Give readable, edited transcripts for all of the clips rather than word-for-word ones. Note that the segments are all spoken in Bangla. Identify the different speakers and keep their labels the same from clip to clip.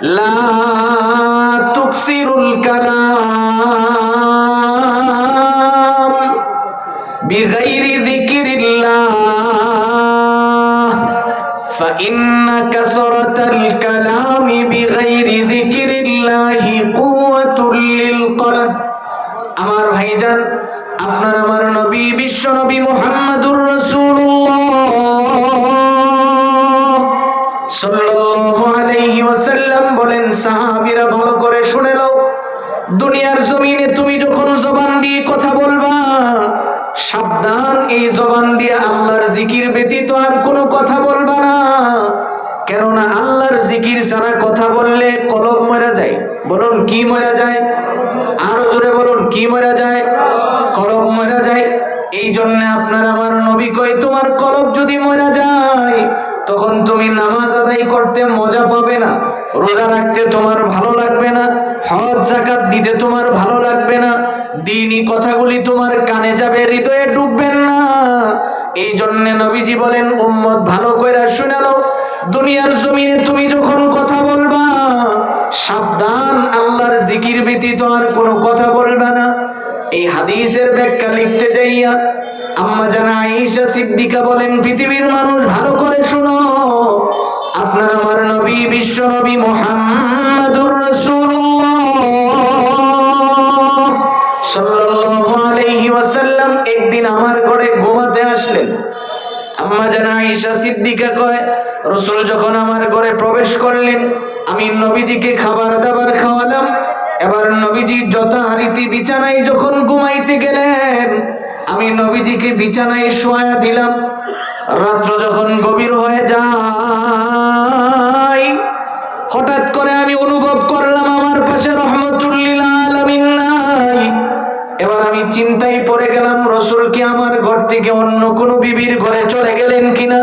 Speaker 1: লা তুকসিরুল কালাম বিগাইরি যিকরিল্লাহ ফাইন্না কাসরাতাল কালামি বিগাইরি যিকরিল্লাহি কুওয়াতুল লিল কলব। আমার ভাইজান, আপনার আমার নবী বিশ্ব নবী মুহাম্মদুর রাসূলুল্লাহ সাল্লাল্লাহু আলাইহি ওয়াসাল্লাম বলেন, সাহাবীরা ভালো করে শুনে নাও, দুনিয়ার জমিনে তুমি যখন জবান দিয়ে কথা বলবা, সাবধান, এই জবান দিয়ে আল্লাহর জিকির ব্যতীত আর কোনো কথা বলবা না। কেননা আল্লাহর জিকির ছাড়া কথা বললে কলব মরে যায়। বলুন কি মরে যায়? আরো জোরে বলুন, কি মরে যায়? কলব মরে যায়। এই জন্য আপনার আমার নবী কয়, তোমার কলব যদি মরে যায় তখন তুমি নামাজ আদায় করতে মজা পাবে না, রোজা রাখতে তোমার ভালো লাগবে না, হজ যাকাত দিতে তোমার ভালো লাগবে না, দ্বীনি কথাগুলি তোমার কানে যাবে, হৃদয়ে ঢুকবেন না। এই জন্য নবীজি বলেন, উম্মত ভালো কইরা শুনে নাও, দুনিয়ার জমিনে তুমি যখন কথা বলবা, সাবধান, আল্লাহর জিকির ব্যতীত আর কোনো কথা বলবা না। এই হাদিসের ব্যাখ্যা লিখতে যাইয়া আম্মা জানা আয়েশা সিদ্দিকা বলেন, পৃথিবীর মানুষ ভালো করে শুনো, আপনার আমার নবী বিশ্ব নবী মুহাম্মদুর রাসূলুল্লাহ সাল্লাল্লাহু আলাইহি ওয়াসাল্লাম একদিন আমার ঘরে ঘুমাতে আসলেন। আম্মা জানা আয়েশা সিদ্দিকা কয়, রাসূল যখন আমার ঘরে প্রবেশ করলেন, আমি নবীজিকে খাবার দাবার খাওয়ালাম। এবার নবীজি যথারীতি বিছানায় যখন ঘুমাইতে গেলেন, আমি নবীজিকে বিছানায় শোয়া দিলাম। রাত্র যখন গভীর হয়ে যায়, হঠাৎ করে আমি অনুভব করলাম আমার পাশে রাহমাতুল লিল আলামিন নাই। এবার আমি চিন্তায় পড়ে গেলাম, রাসূল কি আমার ঘর থেকে অন্য কোনো বিবির ঘরে চলে গেলেন কিনা।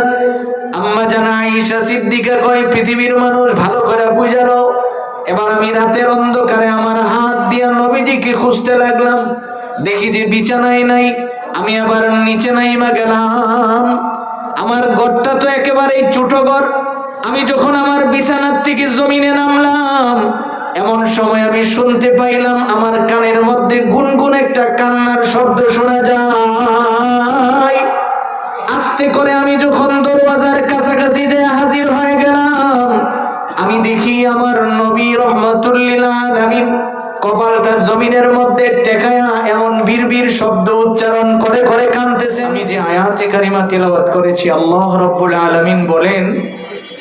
Speaker 1: আম্মা জানা আয়েশা সিদ্দিকা কয়, পৃথিবীর মানুষ ভালো করে বুঝে নাও। এবার আমি রাতের অন্ধকারে আমার হাত দিয়ে নবীজিকে খুঁজতে লাগলাম, দেখি যে বিছানায় নাই। আমি আবার নিচে নাইমা গেলাম। আমার ঘরটা তো একেবারেই ছোট ঘর। আমি যখন আমার বিছানার থেকে জমিনে নামলাম, এমন সময় আমি শুনতে পাইলাম আমার কানের মধ্যে গুনগুন একটা কান্নার শব্দ শোনা যায়। আস্তে করে আমি যখন দরওয়াজার কাছাকাছি যে হাজির হয়ে গেলাম, আমি দেখি আমার নবী রাহমাতুল লিল আলামিন কপালটা জমিনের মধ্যে টেকায়া এমন বিড়বিড় শব্দ উচ্চারণ করে করে কাঁদতেছে। আমি যে আয়াতে কারিমা তেলাওয়াত করেছি, আল্লাহ রাব্বুল আলামিন বলেন,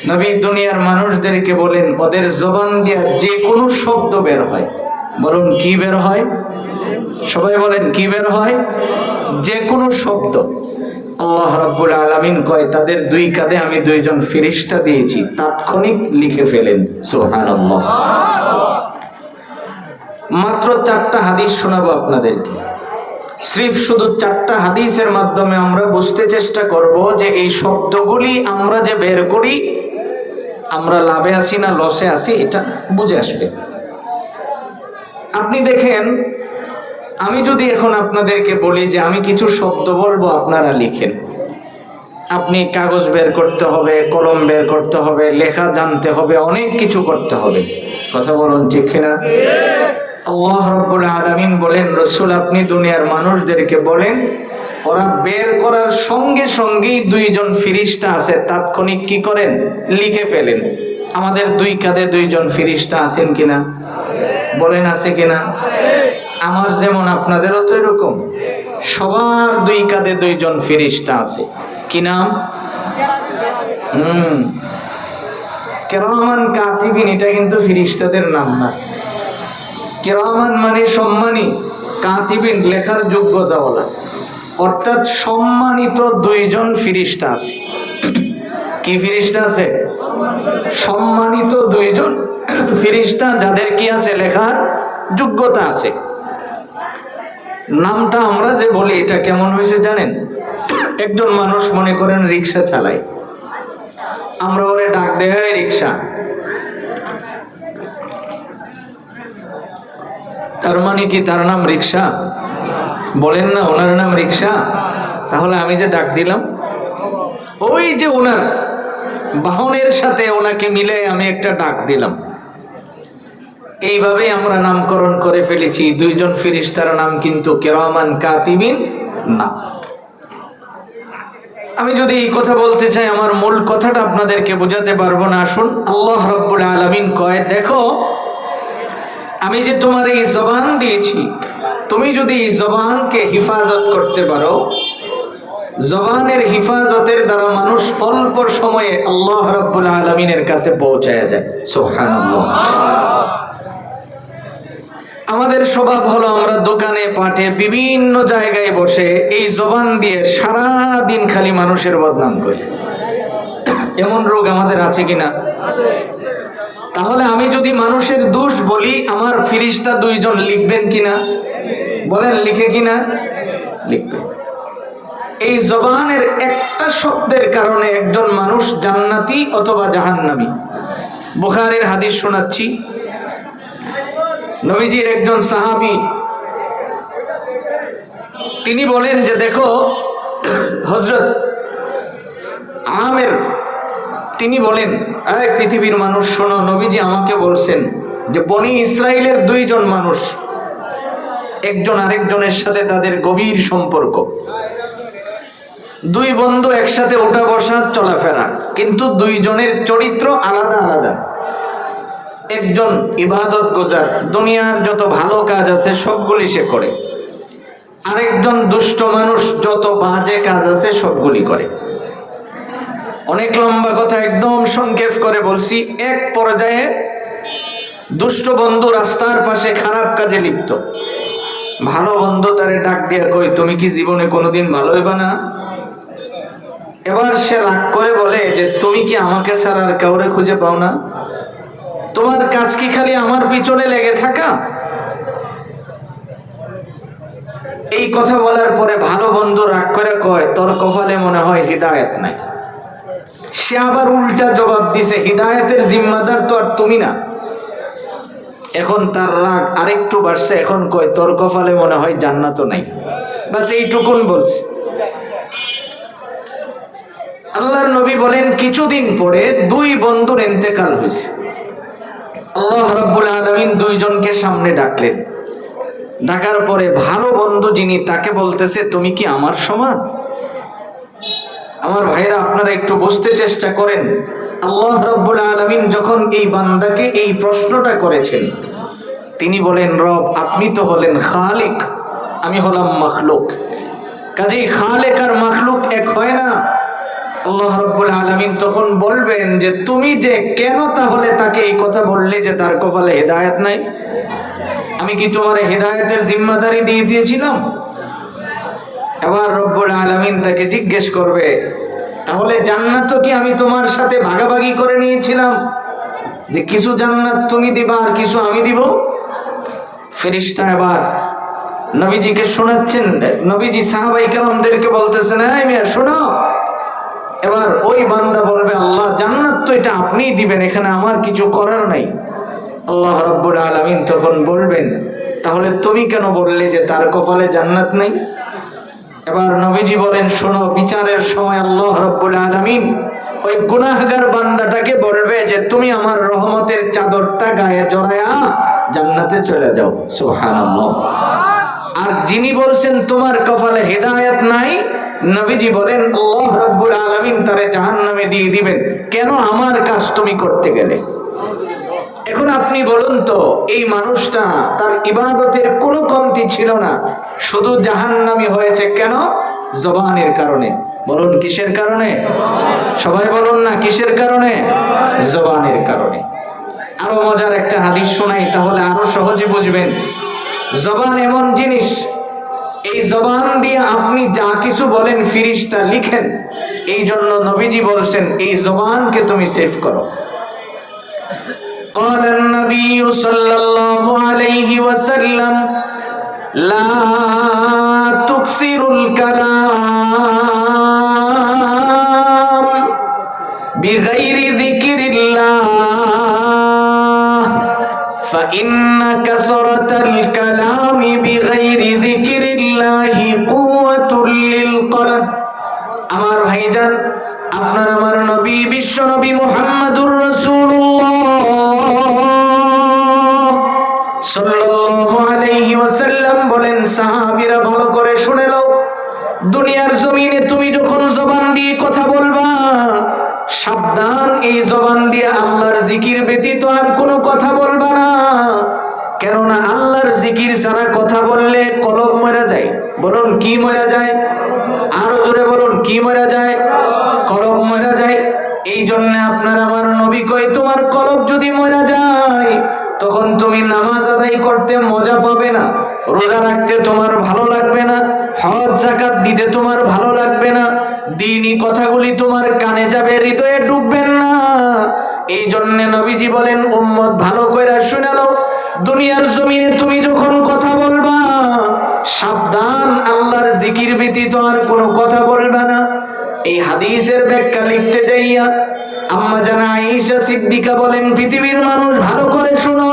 Speaker 1: নবী দুনিয়ার মানুষদেরকে বলেন, ওদের জবান দিয়ে যে কোনো শব্দ বের হয়, বলুন কি বের হয়? সবাই বলেন কি বের হয়? যে কোনো শব্দ। আল্লাহ রাব্বুল আলামিন কয়, তাদের দুই কাঁধে আমি দুইজন ফেরেশতা দিয়েছি, তাৎক্ষণিক লিখে ফেলেন। সুবহানাল্লাহ। মাত্র 4টা হাদিস শোনাবো আপনাদেরকে। সির্ফ শুধু 4টা হাদিসের মাধ্যমে আমরা বুঝতে চেষ্টা করব যে এই শব্দগুলি আমরা যে বের করি, আমরা লাভে আছি না লসে আছি, এটা বুঝে আসবে। আপনি দেখেন, আমি যদি এখন আপনাদেরকে বলি যে আমি কিছু শব্দ বলবো, আপনারা লিখেন। আপনি কাগজ বের করতে হবে, কলম বের করতে হবে, লেখা জানতে হবে, অনেক কিছু করতে হবে। কথা বলুন ঠিক কিনা? আল্লাহ রাব্বুল আলামিন বলেন, রাসূল আপনি দুনিয়ার মানুষদেরকে বলেন, ওরা বের করার সঙ্গে সঙ্গেই দুইজন ফেরেশতা আছে, তাৎক্ষণিক কি করেন? লিখে ফেলেন। আমাদের দুই কাঁধে দুইজন ফেরেশতা আছেন কিনা? বলেন আছে কিনা? আমার যেমন আপনাদেরও তো এরকম, সবার দুই কাঁধে দুইজন ফেরেশতা আছে। কি নাম? কিরামান কাতিবিন, এটা কিন্তু ফেরেশতাদের নাম না। কিরামান মানে সম্মানী, কাতিবিন লেখার যোগ্যতাওয়ালা, অর্থাৎ সম্মানিত দুইজন ফেরেশতা আছে। কি ফেরেশতা আছে? সম্মানিত দুইজন ফেরেশতা, যাদের কি আছে? লেখার যোগ্যতা আছে। নামটা আমরা যে বলি, এটা কেমন হয়েছে জানেন? একজন মানুষ মনে করেন রিক্সা চালায়, আমরা ওরে ডাক দেয় রিক্সা, তার মানে কি তার নাম রিক্সা? বলেন না, ওনার নাম রিক্সা। তাহলে আমি যে ডাক দিলাম, ওই যে ওনার বাহনের সাথে ওনাকে মিলে আমি একটা ডাক দিলাম, এইভাবেই আমরা নামকরণ করে ফেলেছি। দুইজন ফেরেশতার নাম কিন্তু কিরামান কাতিবিন না। আমি যদি এই কথা বলতে চাই, আমার মূল কথাটা আপনাদেরকে বোঝাতে পারবো না। আসুন, আল্লাহ রাব্বুল আলামিন কয়, দেখো আমি যে তোমার এই জবান দিয়েছি, তুমি যদি এই জবানকে হিফাজত করতে পারো, জবানের হিফাজতের দ্বারা মানুষ অল্প সময়ে আল্লাহ রাব্বুল আলামিনের কাছে পৌঁছায়া যায়। সুবহানাল্লাহ। আমাদের স্বভাব হলো আমরা দোকানে পাটে বিভিন্ন জায়গায় বসে এই জবান দিয়ে সারা দিন খালি মানুষের বদনাম করি। এমন রোগ আমাদের আছে কিনা? তাহলে আমি যদি মানুষের দোষ বলি, আমার ফেরেশতা দুইজন লিখবেন কিনা? বলেন, লিখে কিনা? লিখবে। এই জবানের একটা শব্দের কারণে একজন মানুষ জান্নাতি অথবা জাহান্নামী। বুখারীর হাদিস শোনাচ্ছি। নবীজির একজন সাহাবী তিনি বলেন যে, দেখো হযরত আমের তিনি বলেন, আরে পৃথিবীর মানুষ শোনো, নবীজি আমাকে বলছেন যে বনি ইসরাইলের দুইজন মানুষ, একজন আরেকজনের সাথে তাদের গভীর সম্পর্ক, দুই বন্ধু একসাথে ওঠা বসা চলাফেরা, কিন্তু দুইজনের চরিত্র আলাদা আলাদা। একজন ইবাদত গুজার, দুনিয়ার যত ভালো কাজ আছে সবগুলি সে করে। আরেকজন দুষ্ট মানুষ, যত বাজে কাজ আছে সবগুলি করে। অনেক লম্বা কথা একদম সংক্ষেপ করে বলছি। এক পর্যায়ে দুষ্ট বন্ধু রাস্তার পাশে খারাপ কাজে লিপ্ত। ভালো বন্ধু তারে ডাক দিয়ে কই, তুমি কি জীবনে কোনোদিন ভালো হইবা না? এবার সে রাগ করে বলে যে, তুমি কি আমাকে ছাড়া আর কাউরে খুঁজে পাও না? তোমার কাজ কি খালি আমার পিছনে লেগে থাকা? এই কথা বলার পরে ভালো বন্ধু রাগ করে কয়, তোর কপালে মনে হয় হিদায়াত নাই। সে আবার উল্টা জবাব দিছে, হিদায়াতের জিম্মাদার তো আর তুমি না। এখন তার রাগ আরেকটু বাড়ছে, এখন কয়, তোর কপালে মনে হয় জান্নাতও নাই। বাস এইটুকুন বলছে। আল্লাহর নবী বলেন, কিছুদিন পরে দুই বন্ধুর ইন্তেকাল হয়েছে। আল্লাহ রাব্বুল আলামিন দুইজনকে সামনে ডাকলেন। ডাকার পরে ভালো বন্ধু যিনি, তাকে বলতেছে, তুমি কি আমার সমান? আমার ভাইরা, আপনারা একটু বুঝতে চেষ্টা করেন। আল্লাহ রাব্বুল আলামিন যখন এই বান্দাকে এই প্রশ্নটা করেছেন, তিনি বলেন, রব আপনি তো হলেন খালিক, আমি হলাম মাখলুক। কাজেই খালিক আর মাখলুক এক হয় না। আল্লাহ রাব্বুল আলামিন তখন বলবেন যে, তুমি যে কেন তাহলে তাকে এই কথা বললে যে তার কপালে হেদায়েত নাই? আমি কি তোমার হেদায়েতের জিম্মাদারি দিয়ে দিয়েছিলাম? এবার রব্বুল আলামিন তাকে জিজ্ঞেস করবে, তাহলে জান্নাত কি আমি তোমার সাথে ভাগাভাগি করে নিয়েছিলাম, যে কিছু জান্নাত তুমি দিবা আর কিছু আমি দিব? ফেরেশতা এবার নবীজিকে শোনাচ্ছেন। নবীজি সাহাবায়ে কেরামদেরকে বলতেছেন, এই মিয়া শোনো। এবার ওই বান্দা বলবে, আল্লাহ জান্নাত তো এটা আপনিই দিবেন, এখানে আমার কিছু করার নাই। আল্লাহ রাব্বুল আলামিন তখন বলবেন, তাহলে তুমি কেন বললে যে তার কপালে জান্নাত নাই? এবার নবীজি বলেন, শোনো, বিচারের সময় আল্লাহ রাব্বুল আলামিন ওই গুনাহগার বান্দাটাকে বলবে যে, তুমি আমার রহমতের চাদরটা গায়ে জড়ায়া জান্নাতে চলে যাও। সুবহানাল্লাহ। আর যিনি বলছেন তোমার কপালে হেদায়েত নাই, নবীজি বলেন আল্লাহ রাব্বুল আলামিন তারে জাহান্নামে দিয়ে দিবেন। কেন? আমার কাজ তুমি করতে গেলে। এখন আপনি বলুন তো, এই মানুষটা তার ইবাদতের কোনো কমতি ছিল না, শুধু জাহান্নামী হয়েছে কেন? জবানের কারণে। বলুন কিসের কারণে? সবাই বলুন না, কিসের কারণে? জবানের কারণে। আরো মজার একটা হাদিস শোনাই, তাহলে আরো সহজে বুঝবেন। জবান এমন জিনিস, এই জবান দিয়ে আপনি যা কিছু বলেন ফেরেশতা লিখেন। এই জন্য নবীজি বলছেন, এই জবানকে তুমি সেভ করো। قال النبي صلى الله عليه وسلم لا تكثروا الكلام بغير ذكر الله فإن كثرة الكلام بغير ذكر الله قوة للقلب। আমার ভাইজান, আপনার আমার নবী বিশ্ব নবী মুহাম্মদুর রাসূলুল্লাহ ব্যতীত আর কোনো কথা বলবা না, কেননা আল্লাহর জিকির ছাড়া কথা বললে কলব মরে যায়। বলুন কি মরে যায়? আরো জোরে বলুন, কি মরে যায়? কলব মরে যায়। এই জন্য আপনার আমার নবী কই, তোমার কলব যদি মরে যায় তখন তুমি নামাজ আদায় করতে মজা পাবে না, রোজা রাখতে তোমার ভালো লাগবে না, হজ যাকাত দিতে তোমার ভালো লাগবে না, দ্বীনি কথাগুলি তোমার কানে যাবে, হৃদয়ে ঢুকবেন না। এই জন্য নবীজি বলেন, উম্মত ভালো কইরা শুনে নাও, দুনিয়ার জমিনে তুমি যখন কথা বলবা সাবধান, আল্লাহর জিকির ব্যতীত আর কোনো কথা বলবা না। এই হাদিসের ব্যাখ্যা লিখতে যাইয়া আম্মা জানা আয়েশা সিদ্দিকা বলেন, পৃথিবীর মানুষ ভালো করে শুনো,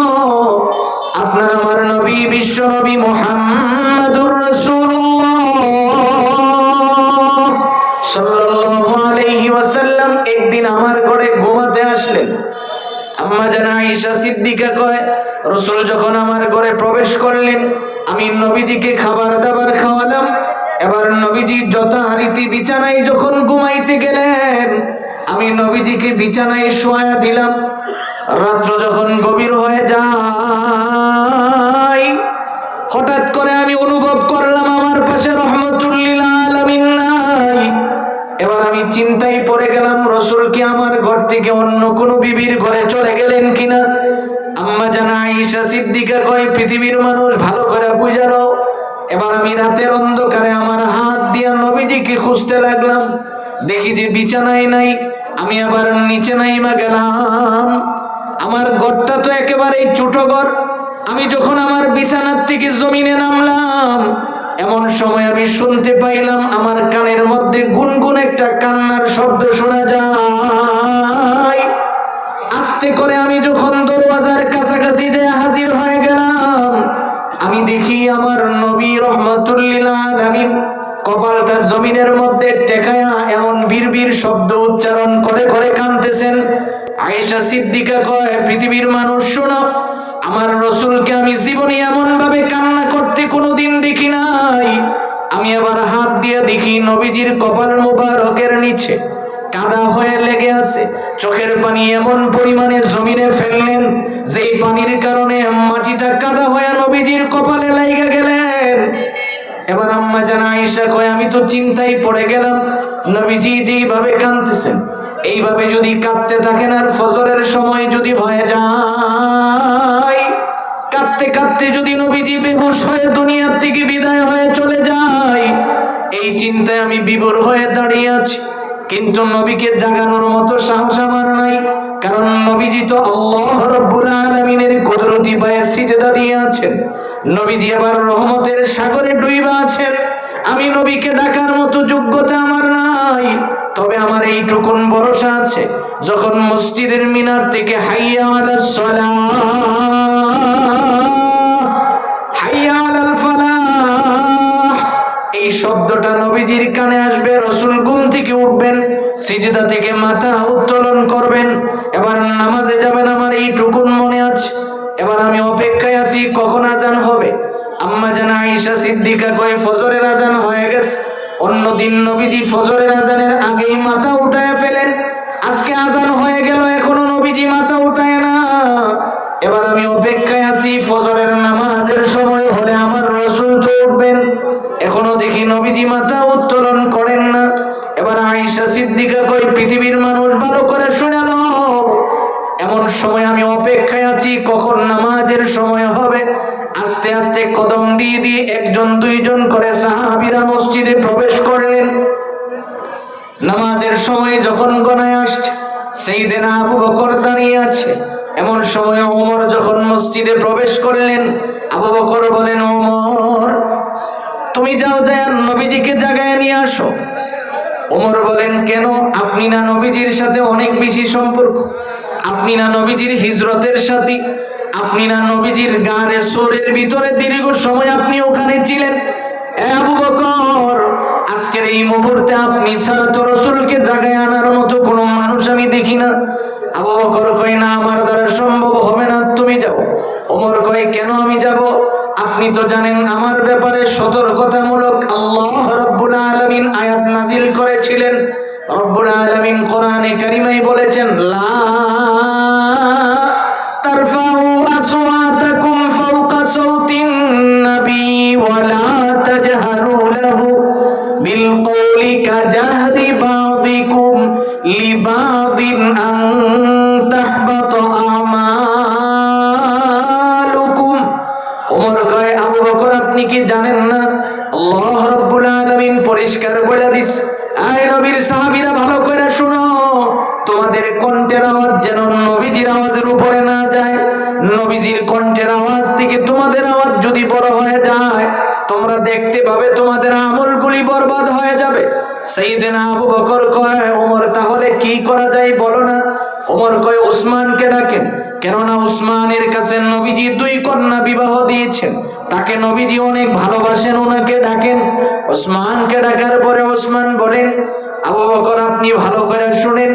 Speaker 1: আপনার আমার নবী বিশ্ব নবী মুহাম্মাদুর রাসূলুল্লাহ সাল্লাল্লাহু আলাইহি ওয়াসাল্লাম একদিন আমার ঘরে ঘুমাতে আসলেন। আম্মা জানা আয়েশা সিদ্দিকা কয়, রাসূল যখন আমার ঘরে প্রবেশ করলেন, আমি নবীজিকে খাবার দাবার খাওয়ালাম। এবার নবীজি যথারীতি বিছানায় যখন ঘুমাইতে গেলেন, আমি নবীজিকে বিছানায় শোয়া দিলাম। রাত্র যখন গভীর হয়ে যায়, হঠাৎ করে আমি অনুভব করলাম আমার পাশে রাহমাতুল লিল আলামিন নাই। এবার আমি চিন্তায় পড়ে গেলাম, রাসূল কি আমার ঘর থেকে অন্য কোন বিবির ঘরে চলে গেলেন কিনা। আম্মা জানা আয়েশা সিদ্দিকা কয়, পৃথিবীর মানুষ ভালো করে বুঝে নাও। এবার আমি রাতের অন্ধকারে আমার হাত দিয়া নবীজিকে খুঁজতে লাগলাম, দেখি যে বিছানায় নাই। আমি আবার নিচে নাইমা গেলাম, আমার ঘরটা তো একেবারে ছোট ঘর। আমি যখন আমার বিছানার থেকে জমিনে নামলাম, এমন সময় আমি শুনতে পাইলাম আমার কানের মধ্যে গুনগুন একটা কান্নার শব্দ শোনা যায়। আস্তে করে আমি যখন দরওয়াজার কাছাকাছি যেয়ে হাজির হয়ে গেলাম, আমি দেখি আমার নবী রাহমাতুল লিল আলামিন কপালটা জমিনের মধ্যে টেকায়া এমন বিড়বিড় শব্দ উচ্চারণ করে করে কাঁদতেছেন। আয়েশা সিদ্দিকা কয়, পৃথিবীর মানুষ শোনো, আমার রাসূলকে আমি জীবনে এমন ভাবে কান্না করতে কোনোদিন দেখি নাই। আমি আবার হাত দিয়ে দেখি নবীজির কপাল মুবারকের নিচে কাদা হয়ে লেগে আছে। চোখের পানি এমন পরিমাণে জমিনে ফেললেন, যেই পানির কারণে মাটিটা কাদা হয়ে নবীজির কপালে লাইগা গেলেন। এবার আম্মা জানা আয়েশা কয়, আমি তো চিন্তায় পড়ে গেলাম, নবীজি যেইভাবে কাঁদতেছেন, এইভাবে যদি কাঁদতে থাকেন আর ফজরের সময় যদি হয়ে যায়, কাঁদতে কাঁদতে যদি নবীজি বেহুশ হয়ে দুনিয়ার থেকে বিদায় হয়ে চলে যায়, এই চিন্তায় আমি বিভোর হয়ে দাঁড়িয়ে আছি। কিন্তু নবীকে জাগানোর মতো সাহস আমার নাই, কারণ নবীজি তো আল্লাহ রাব্বুল আলামিনের কুদরতি পায়ে সিজদা দিয়ে আছেন। নবীজি আবার রহমতের সাগরে ডুইবা আছেন। আমি নবীকে ডাকার মতো যোগ্যতা আমার নাই, তবে আমার এইটুকুন ভরসা আছে, যখন মসজিদের মিনার থেকে হাইয়া আলাস সালাহ, হাইয়া আলাল ফালাহ এই শব্দটা নবীজির কানে আসবে, রাসূল ঘুম থেকে উঠবেন, সিজদা থেকে মাথা উত্তোলন করবেন, এবার নামাজে যাবেন, আমার এইটুকুন মনে আছে। এবার আমি অপেক্ষায় আছি কখন আজান হবে। আম্মা জানা আয়েশা সিদ্দিকা কয়, ফজরের আজান হয়ে গেছে। অন্যদিন নবীজি ফজরের আজানের আগেই মাথা উঠায় ফেলেন, আজকে আজান হয়ে গেল এখনো নবীজি মাথা উঠায় না। এবার আমি অপেক্ষায় আছি, ফজরের নামাজের সময় হলে আমার রাসূল তো উঠবেন, এখনো দেখি নবীজি মাথা উত্তোলন করেন না। এবার আয়েশা সিদ্দিকা কয়, পৃথিবীর মানুষ ভালো করে শুনে নাও, এমন সময় আমি অপেক্ষায় আছি কখন নামাজের সময় হবে। আস্তে আস্তে কদম দিয়ে দিয়ে একজন দুইজন করে সাহাবীরা মসজিদে প্রবেশ করলেন। নামাজের সময় যখন গণায় আসছে, সাইয়েদনা আবু বকর দাঁড়িয়ে আছে। এমন সময় ওমর যখন মসজিদে প্রবেশ করলেন, আবু বকর বলেন, ওমর তুমি যাও, যায় নবীজিকে জাগায় নিয়ে আসো। ওমর বলেন, কেন? আপনি না নবীজির সাথে অনেক বেশি সম্পর্ক, আপনি না নবীজির হিজরতের সাথী, আপনি না নবীজির গারে সোরের ভিতরে দীর্ঘ সময় আপনি ওখানে ছিলেন। আবু বকর, আজকের এই মুহূর্তে আপনি ছাড়া তো রাসূলকে জাগায় আনার মতো কোনো মানুষ আমি দেখি না। আবু বকর কয়, না, আমার দ্বারা সম্ভব হবে না, তুমি যাও। ওমর কয়, কেন আমি যাব? আপনি তো জানেন আমার ব্যাপারে সতর্কতামূলক আল্লাহ রাব্বুল আলামিন আয়াত নাজিল করেছিলেন। রব্বুল আলামিন কোরআনে কারিমায় বলেছেন, লা লিবাদিন আন তাহবাতা আমালুকুম। ওমর কয়, আবু বকর আপনি কি জানেন না আল্লাহ রাব্বুল আলামিন পরিষ্কার বলে দিস, আয় নবীর সাহাবীরা ভালো করে শুনো, তোমাদের কণ্ঠের আওয়াজ যেন নবীজির আওয়াজের উপরে না যায়। নবীজির কণ্ঠের আওয়াজ থেকে তোমাদের আওয়াজ যদি বড় হয়ে যায়, তোমরা দেখতে পাবে তোমাদের আমলগুলি বরবাদ হয়ে যাবে। সাইয়েদনা আবু বকর কয়, ওমর তাহলে কি করা যায় বলো না। ওমর কয়, উসমানকে ডাকেন, কেননা উসমানের কাছে নবীজি 2 কন্যা বিবাহ দিয়েছেন, তাকে নবীজি অনেক ভালোবাসেন, ওনাকে ডাকেন। উসমানকে ডাকার পরে উসমান বলেন, আবু বকর আপনি ভালো করে শুনেন,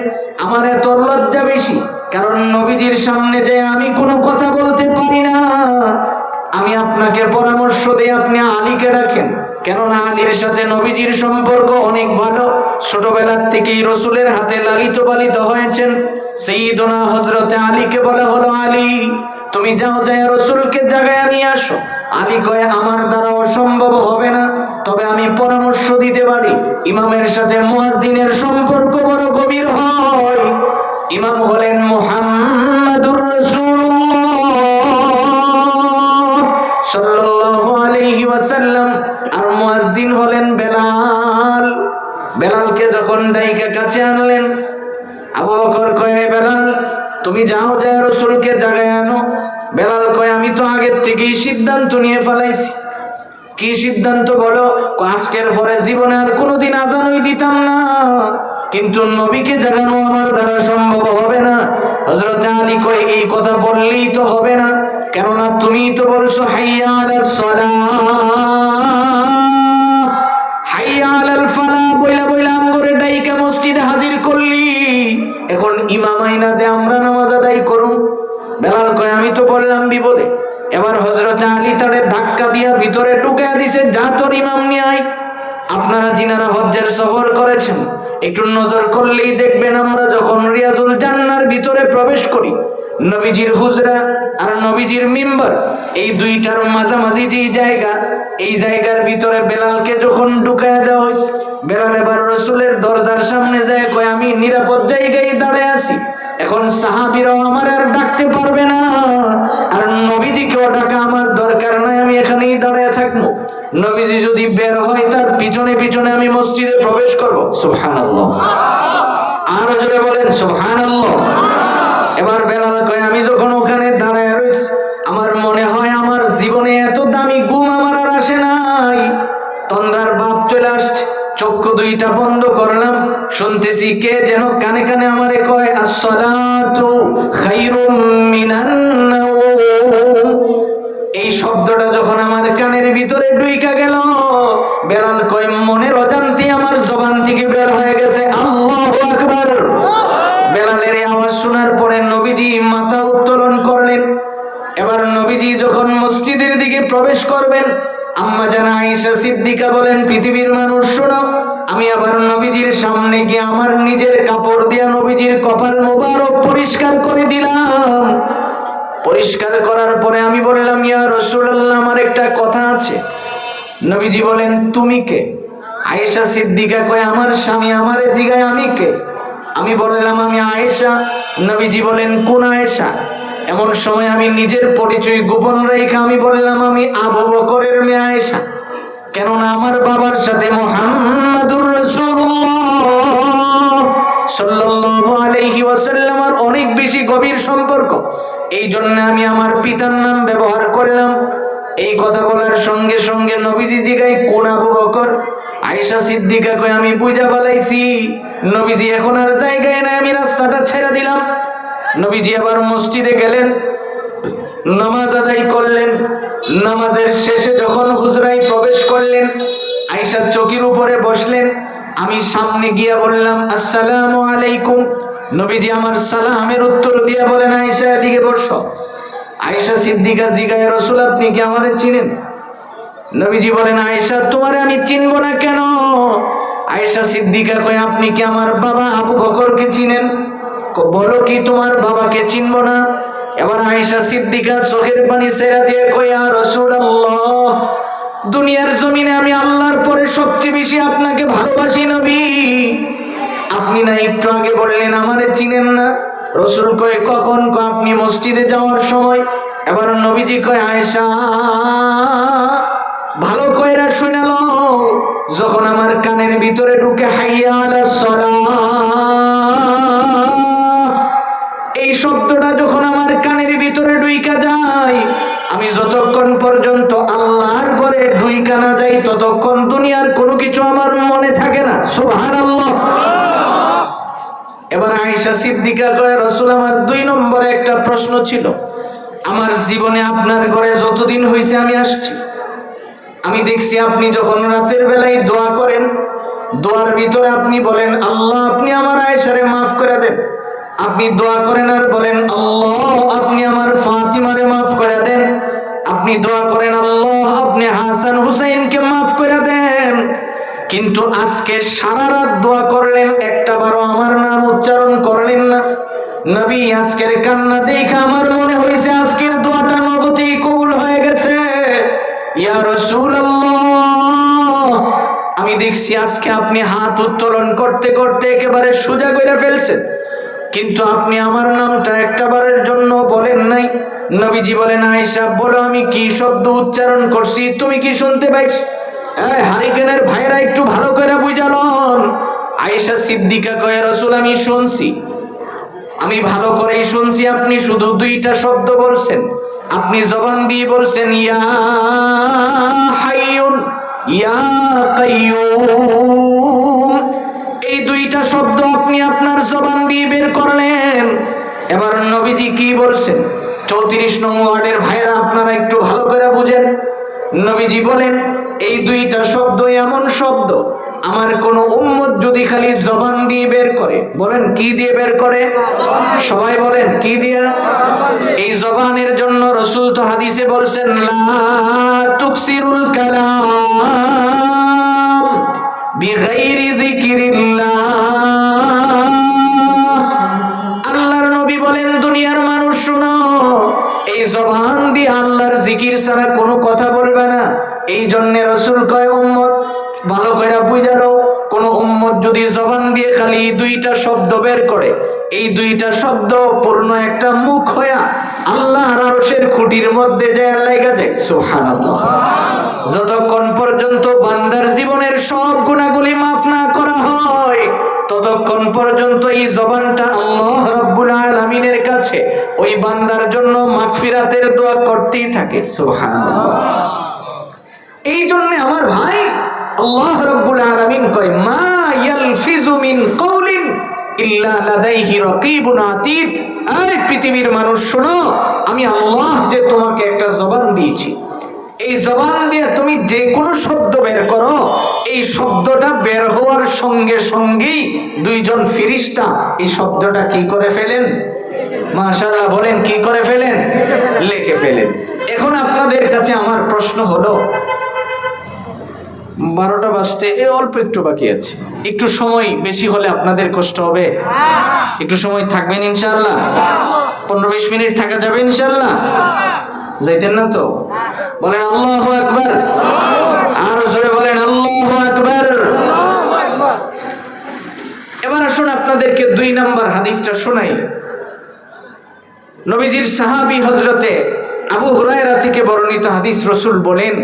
Speaker 1: আমার এত লজ্জা বেশি, কারণ নবীজির সামনে যে আমি কোনো কথা বলতে পারি না। আমি আপনাকে পরামর্শ দেই, আপনি আলীকে ডাকেন, কেননা আলীর সাথে নবীজির সম্পর্ক অনেক ভালো, ছোটবেলার থেকেই রসুলের হাতে লালিত পালিত হয়েছেন। সাইয়েদনা হযরতে আলীকে বলা হলো, আলী তুমি যাও, যায় রসুলকে জাগায় নিয়ে আসো। আলী কয়, আমার দ্বারা অসম্ভব হবে না, তবে আমি পরামর্শ দিতে পারি। ইমামের সাথে মুয়াজ্জিনের সম্পর্ক বড় গভীর হয়। ইমাম হলেন মুহাম্মাদুর রাসূলুল্লাহ সাল্লাল্লাহু আলাইহি ওয়াসাল্লাম, আর মুয়াজ্জিন হলেন বেলাল। বেলালকে যখন ডাইকা কাছে আনলেন, আবু বকর কয়, বেলাল তুমি যাও, যায় রাসূলকে জাগায় আনো। বেলাল কয়, আমি তো আগের থেকেই সিদ্ধান্ত নিয়ে ফেলাইছি। কি সিদ্ধান্ত বলো? আজকের পরে জীবনে আর কোনোদিন আজানই দিতাম না, কিন্তু নবীকে জাগানো আমার দ্বারা সম্ভব হবে না। হযরত আলী কয়, এই কথা বললেই তো হবে না, কেননা তুমি তো বলছো হাইয়া আলাস সালাহ, হাইয়া আলাল ফালাহ বইলা বইলা আমগরে ডাইকা মসজিদে হাজির করলি, এখন ইমাম আইনা দে আমরা নামাজ আদায় করুম। বেলাল কয়, আমি তো বললাম বিপদে। এবার হযরত আলী তারে ধাক্কা দিয়া ভিতরে ঢুকাইয়া দিছে, যা তোর ইমাম নিয়ে আয়। আপনারা যিনারা হজ্জের সফর করেছেন একটু নজর করলেই দেখবেন, আমরা যখন রিয়াজুল জান্নার ভিতরে প্রবেশ করি, নবীজির হুজরা আর নবীজির মিম্বার, এই দুইটার মাঝামাঝি যেই জায়গা, এই জায়গার ভিতরে বেলালকে যখন ঢুকাইয়া দেওয়া হয়েছে, বেলাল এবার রসুলের দরজার সামনে যায়, কয় আমি নিরাপদ জায়গায় দাঁড়ায় আছি, এখন সাহাবীরাও আমার আর ডাকতে পারবে না, আর নবীজিকেও ডাকা আমার দরকার নাই, আমি এখানেই দাঁড়ায় থাকবো। নবীজি যদি বের হয়, তার পিছনে পিছনে আমি মসজিদে প্রবেশ করব। সুবহানাল্লাহ, আরো জোরে বলেন সুবহানাল্লাহ। এবার বেলাল কয়, আমি যখন ওখানে দাঁড়ায় রইছি, আমার মনে হয় আমার জীবনে এত দামি ঘুম আমার আর আসে নাই। তন্দ্রার ভাব চলে আসছে, চক্ষু দুইটা বন্ধ করলাম, শুনতেছি কে যেন কানে কানে আমারে কয়, আসসালাতু খায়রুম মিনান নাওম। এই শব্দটা যখন আমার কানের ভিতরে ঢুইকা গেল, বেলাল কয়, মনের অজান্তে আমার জবান থেকে বের হয়ে গেছে আল্লাহু আকবার। বেলালের আওয়াজ শোনার পরে নবীজি মাথা উত্তোলন করলেন। এবার নবীজি যখন মসজিদের দিকে প্রবেশ করবেন, আম্মা জানা আয়েশা সিদ্দিকা বলেন, পৃথিবীর মানুষ শোনো, আমি আবার নবীজির সামনে গিয়ে আমার নিজের কাপড় দিয়া নবীজির কপাল মোবারক পরিষ্কার করে দিলাম। পরিষ্কার করার পরে আমি বললাম, ইয়া রাসূলুল্লাহ, আমার একটা কথা আছে। নবীজি বলেন, তুমি কে? আয়েশা সিদ্দিকা কয়, আমার স্বামী আমারে জিগায় আমি কে। আমি বললাম, আমি আয়েশা। নবীজি বলেন, কোন আয়েশা? এমন সময় আমি নিজের পরিচয় গোপন রেখে আমি বললাম, আমি আবু বকরের মেয়ে আয়েশা, কেননা আমার বাবার সাথে মুহাম্মাদুর রাসূলুল্লাহ সাল্লাল্লাহু আলাইহি ওয়াসাল্লামের অনেক বেশি গভীর সম্পর্ক, এই জন্য আমি আমার পিতার নাম ব্যবহার করলাম। এই কথা বলার সঙ্গে সঙ্গে নবীজি জিগায়, কোন আবু বকর? আয়েশা সিদ্দিকা কয়, আমি বুঝা ফেলাইছি। নবীজি এখন আর জায়গায় নাই, আমি রাস্তাটা ছেড়ে দিলাম। নবীজি আবার মসজিদে গেলেন, নামাজ আদায় করলেন। নামাজের শেষে যখন হুজরায় প্রবেশ করলেন, আয়েশা চৌকির উপরে বসলেন। আমি সামনে গিয়া বললাম, আসসালামু আলাইকুম। নবীজি আমার সালামের উত্তর দিয়া বলেন, আয়েশা এদিকে বসো। আয়েশা সিদ্দিকা জিগায়, রাসূল আপনি কি আমারে চিনেন? নবীজি বলেন, আয়েশা তোমারে আমি চিনব না কেন? আয়েশা সিদ্দিকা কয়, আপনি কি আমার বাবা আবু বকরকে চিনেন? বলো কি তোমার বাবাকে চিনব না? এবার আয়েশা সিদ্দিকা চোখের পানি ছেড়ে দিয়ে কয়, ইয়া রাসূলুল্লাহ, দুনিয়ার জমিনে আমি আল্লাহর পরে সবচেয়ে বেশি আপনাকে ভালোবাসি নবী। আপনি না একটু আগে বললেন আমারে চিনেন না? রাসূল কয় কখন? আপনি মসজিদে যাওয়ার সময়। এবার নবীজি কয় আয়েশা ভালো কইরা শুনে লও, যখন আমার কানের ভিতরে ঢুকে হাইয়া আলাস সালাহ এই শব্দটা যখন আমার কানের ভিতরে ঢুইকা যায়, আমি যতক্ষণ পর্যন্ত আল্লাহর ঘরে ঢুইকা না যাই ততক্ষণ দুনিয়ার কোনো কিছু আমার মনে থাকে না। সুবহানাল্লাহ। এবার আয়েশা সিদ্দিকা কয় রাসূল আমার 2 নম্বরে একটা প্রশ্ন ছিল। আমার জীবনে আপনার ঘরে যতদিন হইছে আমি আসছি, আমি দেখছি আপনি যখন রাতের বেলায় দোয়া করেন, দোয়ার ভিতরে আপনি বলেন আল্লাহ আপনি আমার আয়েশারে মাফ করে দেন। আপনি দোয়া করেন আর বলেন আল্লাহ আপনি আমার ফাতিমারে মাফ করে দেন। আপনি দোয়া করেন আল্লাহ আপনি হাসান হুসাইনকে মাফ করে দেন। কিন্তু আজকে সারা রাত দোয়া করলেন, একটা বারও আমার নাম উচ্চারণ করলেন না। নবী আজকের কান্না দেখে আমার মনে হয়েছে আজকের দোয়াটা নবতেই কবুল হয়ে গেছে। ইয়া রাসূলুল্লাহ, আমি দেখছি আজকে আপনি হাত উত্তোলন করতে করতে একেবারে সোজা করে ফেলছেন, কিন্তু আপনি আমার নামটা একটাবারের জন্য বলেন নাই। নবীজি বলেন আয়েশা বলো আমি কি শব্দ উচ্চারণ করছি, তুমি কি শুনতে পাইছো? এই হারিকেনের ভাইরা একটু ভালো করে বুঝালন। আয়েশা সিদ্দিকা কয় রাসূল আমি শুনছি, আমি ভালো করেই শুনছি। আপনি শুধু 2টা শব্দ বলছেন, আপনি জবান দিয়ে বলছেন ইয়া হাইয়ুন ইয়া কাইয়ুম, এই 2টা শব্দ আপনি আপনার জবান দিয়ে বের করলেন। এবার নবীজি কি বলছেন? 34 নং ওয়ার্ডের ভাইরা আপনারা একটু ভালো করে বুঝেন। নবীজি বলেন এই 2টা শব্দ এমন শব্দ আমার কোন উম্মত যদি খালি জবান দিয়ে বের করে, বলেন কি দিয়ে বের করে? সবাই বলেন কি দিয়ে? এই জবানের জন্য রাসূল তো হাদিসে বলছেন লা তুকসিরুল কালাম বিগাইরি যিকরিল্লাহ। আল্লাহর নবী বলেন দুনিয়ার মানুষ শুনো, এই জবান দিয়ে আল্লাহর জিকির ছাড়া কোনো কথা বলবে না। এই জন্য রাসূল কয় উম্মত ভালো করে বুঝালো, কোন উম্মত যদি জবান দিয়ে খালি 2টা শব্দ বের করে, এই 2টা শব্দ পূর্ণ একটা মুখ হইয়া আল্লাহর আরশের খুঁটির মধ্যে যায় লাগা যায়। সুবহানাল্লাহ। যতক্ষণ পর্যন্ত বান্দার জীবনের সব গুনাহগুলি মাফ না করা হয় ততক্ষণ পর্যন্ত এই জবানটা আল্লাহ রাব্বুল আলামিনের কাছে ওই বান্দার জন্য মাগফিরাতের দোয়া করতেই থাকে। সুবহানাল্লাহ। এই জন্য আমার ভাই আল্লাহ রাব্বুল আলামিন কয় মা ইয়ালফিজু মিন কওলিন ইল্লা লাদাইহি রাকিবুন আতীদ। এই পৃথিবীর মানুষ শোনো, আমি আল্লাহ যে তোমাকে একটা জবান দিয়েছি, এই জবান দিয়ে তুমি যে কোনো শব্দ বের করো, এই শব্দটা বের হওয়ার সঙ্গে সঙ্গেই 2জন ফেরেশতা এই শব্দটা কি করে ফেলেন? মাশাআল্লাহ বলেন কি করে ফেলেন? লিখে ফেলেন। এখন আপনাদের কাছে আমার প্রশ্ন হলো 12টা বাজতে অল্প একটু বাকি আছে, একটু সময় বেশি হলে আপনাদের কষ্ট হবে? একটু সময় থাকবেন ইনশাআল্লাহ? 15-20 মিনিট থাকা যাবে ইনশাআল্লাহ? যাইতেন না তো? বলেন আল্লাহু আকবার। আর জোরে বলেন আল্লাহু আকবার। এবার আসুন আপনাদেরকে 2 নাম্বার হাদিসটা শোনাই। নবীজির সাহাবী হযরতে আবু হুরায়রা থেকে বর্ণিত হাদিস, রাসূল বলেন,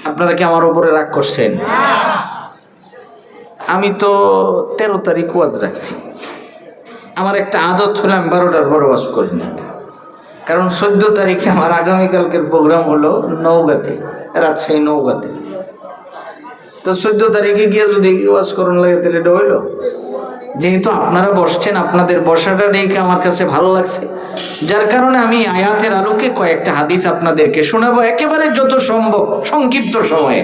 Speaker 1: আপনারা কি আমার উপরে রাগ করছেন? আমি তো 13 তারিখ ওয়াজ রাখছি। আমার একটা আদত হলো আমি 12টার পর ওয়াজ করি না, কারণ 14 তারিখে আমার আগামীকালকের প্রোগ্রাম হলো নওগাঁতে, রাজশাহী নওগাঁতে। তো 14 তারিখে গিয়ে যদি ওয়াজ করুন লাগে তাহলে এটা হইল। যেহেতু আপনারা বসছেন, আপনাদের বসাটা দেখে আমার কাছে ভালো লাগছে, যার কারণে আমি আয়াতের আলোকে কয়েকটা হাদিস আপনাদেরকে শোনাবো একেবারে যত সম্ভব সংক্ষিপ্ত সময়ে।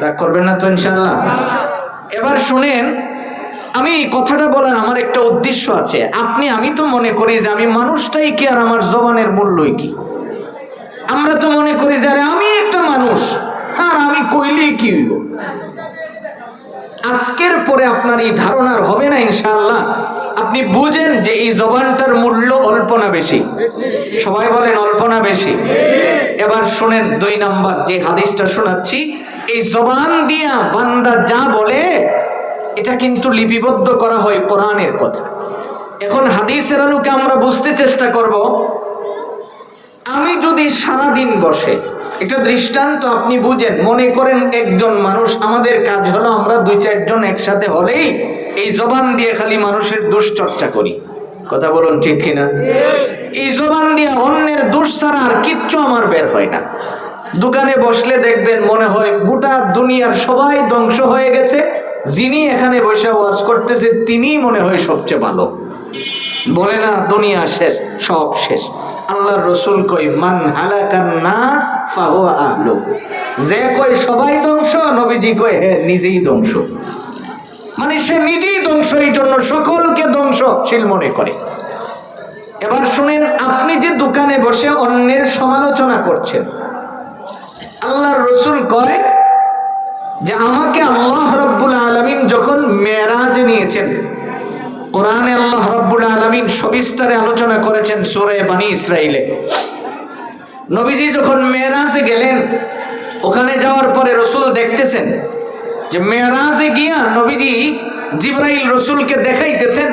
Speaker 1: রাগ করবেন না তো ইনশাআল্লাহ? এবার শুনেন, আমি কথাটা বলার আমার একটা উদ্দেশ্য আছে। আমি তো মনে করি যে আমি মানুষটাই কি, আর আমার জবানের মূল্যই কি। আমরা তো মনে করি যে আমি একটা মানুষ, আর আমি কইলেই কি হইব। আজকের পরে আপনার এই ধারণার হবে না ইনশাআল্লাহ। আপনি বুঝেন যে এই জবানটার মূল্য অল্প না বেশি? সবাই বলেন অল্প না বেশি? এবার শুনেন 2 নাম্বার যে হাদিসটা শোনাচ্ছি, এই জবান দিয়া বান্দা যা বলে এটা কিন্তু লিপিবদ্ধ করা হয় কোরআনের কথা। এখন হাদিসের আলোকে আমরা বুঝতে চেষ্টা করব, আমি যদি সারাদিন বসে, এটা দৃষ্টান্ত আপনি বুঝেন, মনে করেন একজন মানুষ, আমাদের কাজ হলো আমরা 2-4 জন একসাথে হলেই এই জবান দিয়ে খালি মানুষের দুশ্চর্চা করি। কথা বলুন ঠিক কিনা? এই জবান দিয়ে অন্যের দোষ ছাড়া আর কিচ্ছু আমার বের হয় না। দোকানে বসলে দেখবেন মনে হয় গোটা দুনিয়ার সবাই ধ্বংস হয়ে গেছে, যিনি এখানে বসে ওয়াজ করতেছে তিনিই মনে হয় সবচেয়ে ভালো। বলে না দুনিয়া শেষ, সব শেষ। আল্লাহর রাসূল কই মান হালাকান নাস ফাহুয়া আহলুক, যে কই সবাই ধ্বংস, নবীজি কই হ্যাঁ নিজেই ধ্বংস। মানে সে নিজেই ধ্বংস, এই জন্য সকলকে ধ্বংসশীল মনে করে। এবার শুনেন, আপনি যে দোকানে বসে অন্যের সমালোচনা করছেন, আল্লাহর রাসূল কয় যে আমাকে আল্লাহ রাব্বুল আলামিন যখন মেরাজে নিয়েছেন, কোরআনে আল্লাহ রাব্বুল আলামিন সবিস্তারে আলোচনা করেছেন সূরা বনী ইসরাঈলে। নবীজি যখন মেরাজে গেলেন, ওখানে যাওয়ার পরে রাসূল দেখতেছেন যে মেরাজে গিয়া নবীজি জিবরাইল রাসূলকে দেখাইতেছেন।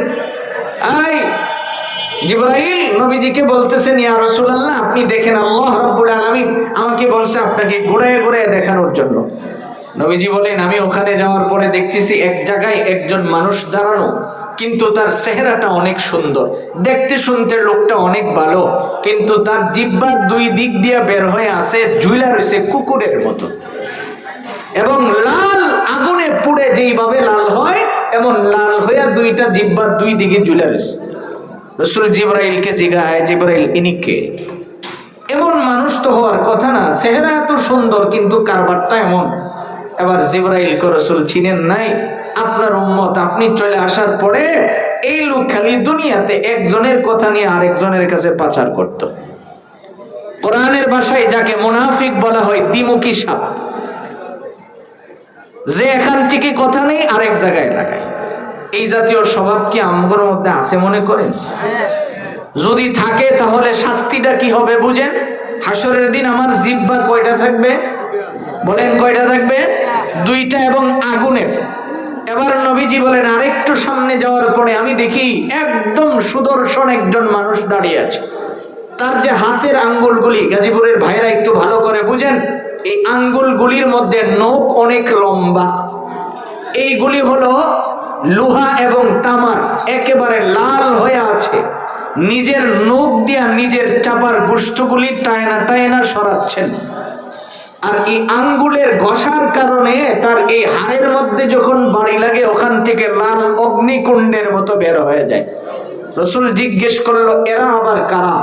Speaker 1: জিবরাইল নবীজিকে বলতেছেন, ইয়া রাসূলুল্লাহ আপনি দেখেন আল্লাহ রাব্বুল আলামিন আমাকে বলছে আপনাকে ঘুরায় ঘুরায় দেখানোর জন্য। নবীজি বলেন, আমি ওখানে যাওয়ার পরে দেখতেছি এক জায়গায় একজন মানুষ দাঁড়ানো, কিন্তু তার চেহারাটা অনেক সুন্দর, দেখতে শুনতে লোকটা অনেক ভালো, কিন্তু তার জিহ্বার 2 দিক দিয়ে বের হয়ে আছে, ঝুলা রয়েছে কুকুরের মতো, এবং লাল আগুনে পুড়ে যেইভাবে লাল হয় এমন লাল হয়ে 2টা জিহ্বার 2 দিকে ঝুলা রয়েছে। রাসূল জিবরাইলকে জিজ্ঞাসা, জিবরাইল ইনি কে? এমন মানুষ তো হওয়ার কথা না, চেহারা এত সুন্দর কিন্তু কারবারটা এমন। এবার জিবরাইল কে রাসূল চিনেন নাই, আপনার উম্মত, আপনি চলে আসার পরে এই লোক খালি দুনিয়াতে একজনের কথা নিয়ে আরেকজনের কাছে পাচার করত। কোরআনের ভাষায় যাকে মুনাফিক বলা হয়, দ্বিমুখী সাপ, যে এখান থেকে কথা নেই আরেক জায়গায় লাগায়। এই জাতীয় স্বভাব কি আমগোর মধ্যে আছে মনে করেন? যদি থাকে তাহলে শাস্তিটা কি হবে বুঝেন? হাসরের দিন আমার জিহ্বা কয়টা থাকবে বলেন? কয়টা থাকবে? 2টা, এবং আগুনের। এবার নবীজি বলেন আরেকটু সামনে যাওয়ার পরে আমি দেখি একদম সুদর্শন একজন মানুষ দাঁড়িয়ে আছে। তার যে হাতের আঙ্গুলগুলি, গাজীপুরের ভাইরা একটু ভালো করে বুঝেন, এই আঙ্গুলগুলির মধ্যে নখ অনেক লম্বা। এইগুলি হলো লোহা এবং তামার, একেবারে লাল হয়ে আছে। নিজের নখ দিয়া নিজের চাপার গোশতগুলি টায়না টায়না সরাচ্ছেন। আর এই আঙ্গুলের ঘষার কারণে তার এই হাড়ের মধ্যে যখন বাড়ি লাগে, ওখান থেকে লাল অগ্নিকুণ্ডের মতো বের হয়ে যায়। রাসূল জিজ্ঞেস করলো, এরা আবার কারা?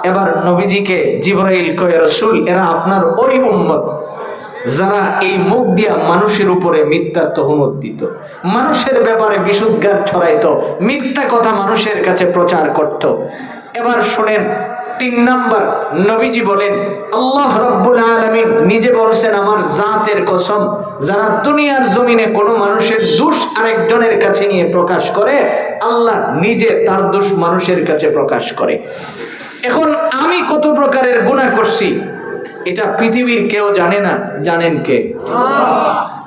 Speaker 1: এবার নবীজিকে জিবরাইল কয়, রাসূল এরা আপনার ওই উম্মত যারা এই মুখ দিয়া মানুষের উপরে মিথ্যা তহমত দিত, মানুষের ব্যাপারে বিশুদ্ধার ছড়াইতো, মিথ্যা কথা মানুষের কাছে প্রচার করত। এবার শুনেন 3 নাম্বার, নবীজি বলেন আল্লাহ রাব্বুল আলামিন নিজে বলছেন, আমার জাতের কসম, যারা দুনিয়ার জমিনে কোনো মানুষের দোষ আরেকজনের কাছে নিয়ে প্রকাশ করে, আল্লাহ নিজে তার দোষ মানুষের কাছে প্রকাশ করে। এখন আমি কত প্রকারের গুনাহ করছি এটা পৃথিবীর কেউ জানে না, জানেন কে?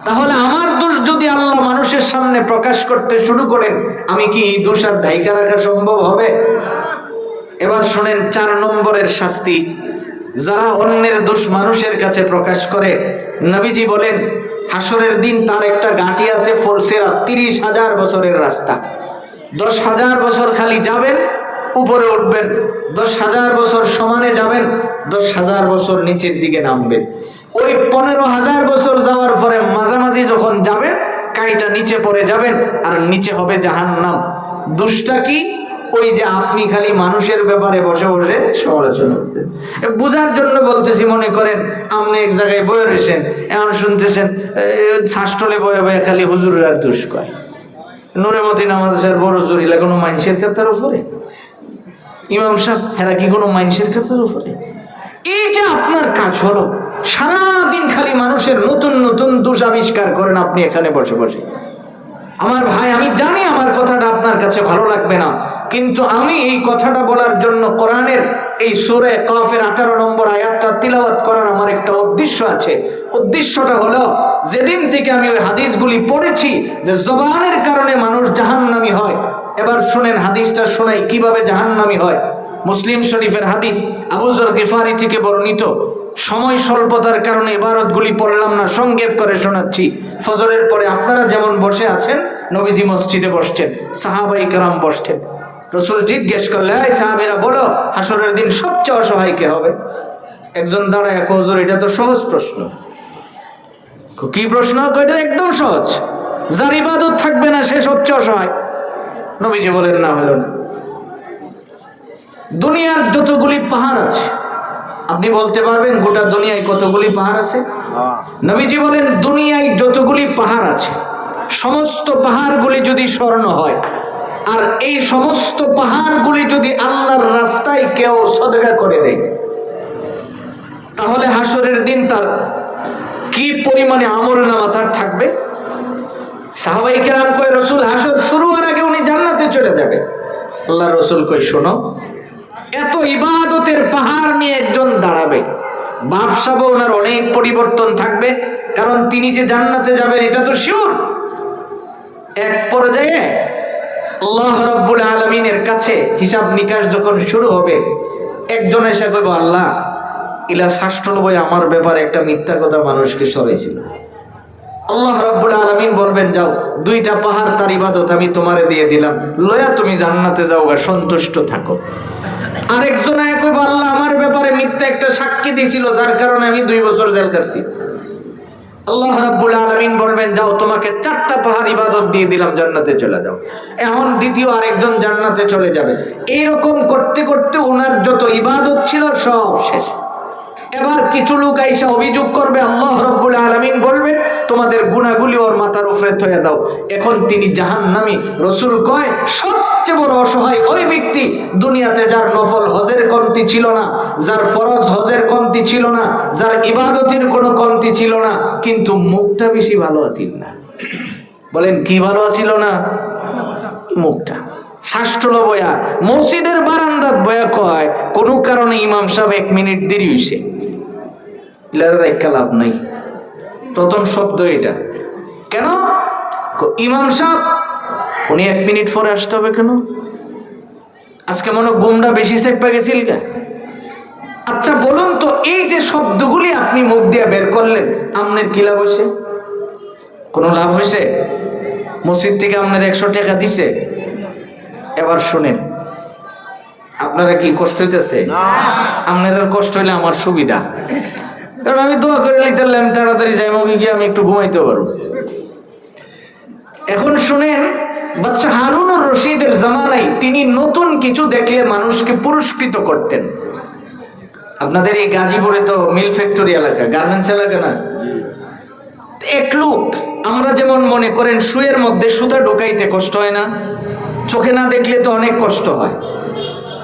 Speaker 1: তাহলে আমার দোষ যদি আল্লাহ মানুষের সামনে প্রকাশ করতে শুরু করেন, আমি কি এই দোষ আর ঢাইকা রাখা সম্ভব হবে? এবার শুনেন 4 নম্বরের শাস্তি, যারা অন্যের দোষ মানুষের কাছে প্রকাশ করে, নবীজি বলেন হাসরের দিন তার একটা ঘাঁটি আছে ফলসেরা, 30,000 বছরের রাস্তা। 10,000 বছর খালি যাবেন, উপরে উঠবেন, 10,000 বছর সমানে যাবেন, 10,000 বছর নিচের দিকে নামবেন। ওই 15,000 বছর যাওয়ার পরে মাঝামাঝি যখন যাবেন, কাইটা নিচে পড়ে যাবেন, আর নিচে হবে জাহান্নাম। দোষটা কি? ওই যে আপনি খালি মানুষের ব্যাপারে বসে বসে সমালোচনা করতেন। বোঝার জন্য বলতেছি, মনে করেন আপনি এক জায়গায় বয়ে রয়েছেন, এখন শুনতেছেন শাস্টলে বয়ে বয়ে খালি হুজুরের দোষ কয়। নূরে মদিনা মাদ্রাসার বড় জরিলা কোনো মানুষের খাতার উপরে? ইমাম সাহেব হেরা কি কোনো মানুষের খাতার উপরে? এই যে আপনার কাজ হলো সারাদিন খালি মানুষের নতুন নতুন দোষ আবিষ্কার করেন আপনি এখানে বসে বসে। আমার ভাই, আমি জানি আমার কথাটা আপনার কাছে ভালো লাগবে না, কিন্তু আমি এই কথাটা বলার জন্য কোরআনের এই সূরা কাফের 18 নম্বর আয়াতটা তিলাওয়াত করার আমার একটা উদ্দেশ্য আছে। উদ্দেশ্যটা হলো, যেদিন থেকে আমি ওই হাদিসগুলি পড়েছি যে জবানের কারণে মানুষ জাহান্নামী হয়, এবার শুনেন হাদিসটা শোনাই কিভাবে জাহান্নামী হয়। মুসলিম শরীফের হাদিস, আবু যর গিফারি থেকে বর্ণিত। সময় স্বল্পতার কারণে ইবারতগুলি পড়লাম না, সংক্ষেপ করে শোনাচ্ছি। ফজরের পরে আপনারা যেমন বসে আছেন, নবীজি মসজিদে বসছেন, সাহাবায়ে কেরাম বসছেন। রাসূল জিজ্ঞেস করলে, এই সাহাবীরা বলো, হাসরের দিন সবচেয়ে অসহায় কে হবে? একজন দাঁড়ায়, হুজুর এটা তো সহজ প্রশ্ন। কি প্রশ্ন? এটা একদম সহজ, যার ইবাদত থাকবে না সে সবচেয়ে অসহায়। নবীজি বলেন, না হলো না। দুনিয়ার যতগুলি পাহাড় আছে, আপনি বলতে পারবেন গোটা দুনিয়ায় কতগুলি পাহাড় আছে? নবীজি বলেন, দুনিয়ায় যতগুলি পাহাড় আছে সমস্ত পাহাড়গুলি যদি স্বর্ণ হয়, আর এই সমস্ত পাহাড়গুলি যদি আল্লাহর রাস্তায় কেউ সদকা করে দেয়, তাহলে হাসরের দিন তার কি পরিমাণে আমলনামা তার থাকবে? সাহাবায়ে কেরাম কয়, রাসূল হাসর শুরু হওয়ার আগে উনি জান্নাতে চলে যাবে। আল্লাহর রাসূল কয়, শোনো, এত ইবাদতের পাহাড় নিয়ে একজন দাঁড়াবে, ভাবসাব ওনার অনেক পরিবর্তন থাকবে, কারণ তিনি যে জান্নাতে যাবেন এটা তো শিওর। এক পর্যায়ে আল্লাহ রাব্বুল আলামিনের কাছে হিসাব নিকাশ যখন শুরু হবে, একজন এসে কইব, আল্লাহ ইলা 96 আমার ব্যাপারে একটা মিথ্যা কথা মানুষকে শোনাইছিল। আল্লাহ রাব্বুল আলামিন বলবেন, যাও, 2টা পাহাড় তার ইবাদত আমি তোমারে দিয়ে দিলাম, লয়া তুমি জান্নাতে যাও, সন্তুষ্ট থাকো। আরেকজন আয়া কইব, আল্লাহ আমার ব্যাপারে মিথ্যা একটা সাক্ষী দিছিল, যার কারণে আমি 2 বছর জেল কাটছি। আল্লাহ রাব্বুল আলামিন বলবেন, যাও, তোমাকে 4টা পাহাড় ইবাদত দিয়ে দিলাম, জান্নাতে চলে যাও। এখন দ্বিতীয় আরেকজন জান্নাতে চলে যাবে। এইরকম করতে করতে ওনার যত ইবাদত ছিল সব শেষ। এবার কিছু লোক আইসা অভিযোগ করবে, আল্লাহ রাব্বুল আলামিন বলবেন, তোমাদের গুনাহগুলি ওর মাথার উপরে থয়ে দাও। এখন তিনি জাহান্নামী। রাসূল কয়, সবচেয়ে বড় অসহায় ওই ব্যক্তি, দুনিয়াতে যার নফল হজের কমতি ছিল না, যার ফরজ হজের কমতি ছিল না, যার ইবাদতের কোনো কমতি ছিল না, কিন্তু মুখটা বেশি ভালো আছিল না। বলেন, কি ভালো আছিল না? মুখটা। শাস্ত্রলো বয়া মসজিদের বারান্দাত বয়া কয়, কোনো কারণে ইমাম সাহেব 1 মিনিট দেরি হইছে, লাভ নাই। প্রথম শব্দ এটা। কেন? ইমাম সাহেব উনি 1 মিনিট পরে আসতে হবে কেন? আজকে মনে গুমরা বেশি চেপা গেছিল গা। আচ্ছা বলুন তো, এই যে শব্দগুলি আপনি মুখ দিয়ে বের করলেন, আপনার কি লাভ হয়েছে? কোনো লাভ হয়েছে? মসজিদ থেকে আপনার 100 টাকা দিছে। এবার শুনেন, আপনারা কি কষ্ট হইতেছে? আপনার কষ্ট হইলে আমার সুবিধা, কারণ আমি দোয়া করে লিখতাম তাড়াতাড়ি যাই মুখে গিয়ে আমি একটু ঘুমাইতে পারবো। এখন শুনেন, বাদশা হারুন আর রশিদের জামানায় তিনি নতুন কিছু দেখলে মানুষকে পুরস্কৃত করতেন। আপনাদের এই গাজীপুরে তো মিল ফ্যাক্টরি এলাকা, গার্মেন্টস এলাকা না? এক লোক, আমরা যেমন মনে করেন সুয়ের মধ্যে সুতা ঢুকাইতে কষ্ট হয় না, চোখে না দেখলে তো অনেক কষ্ট হয়।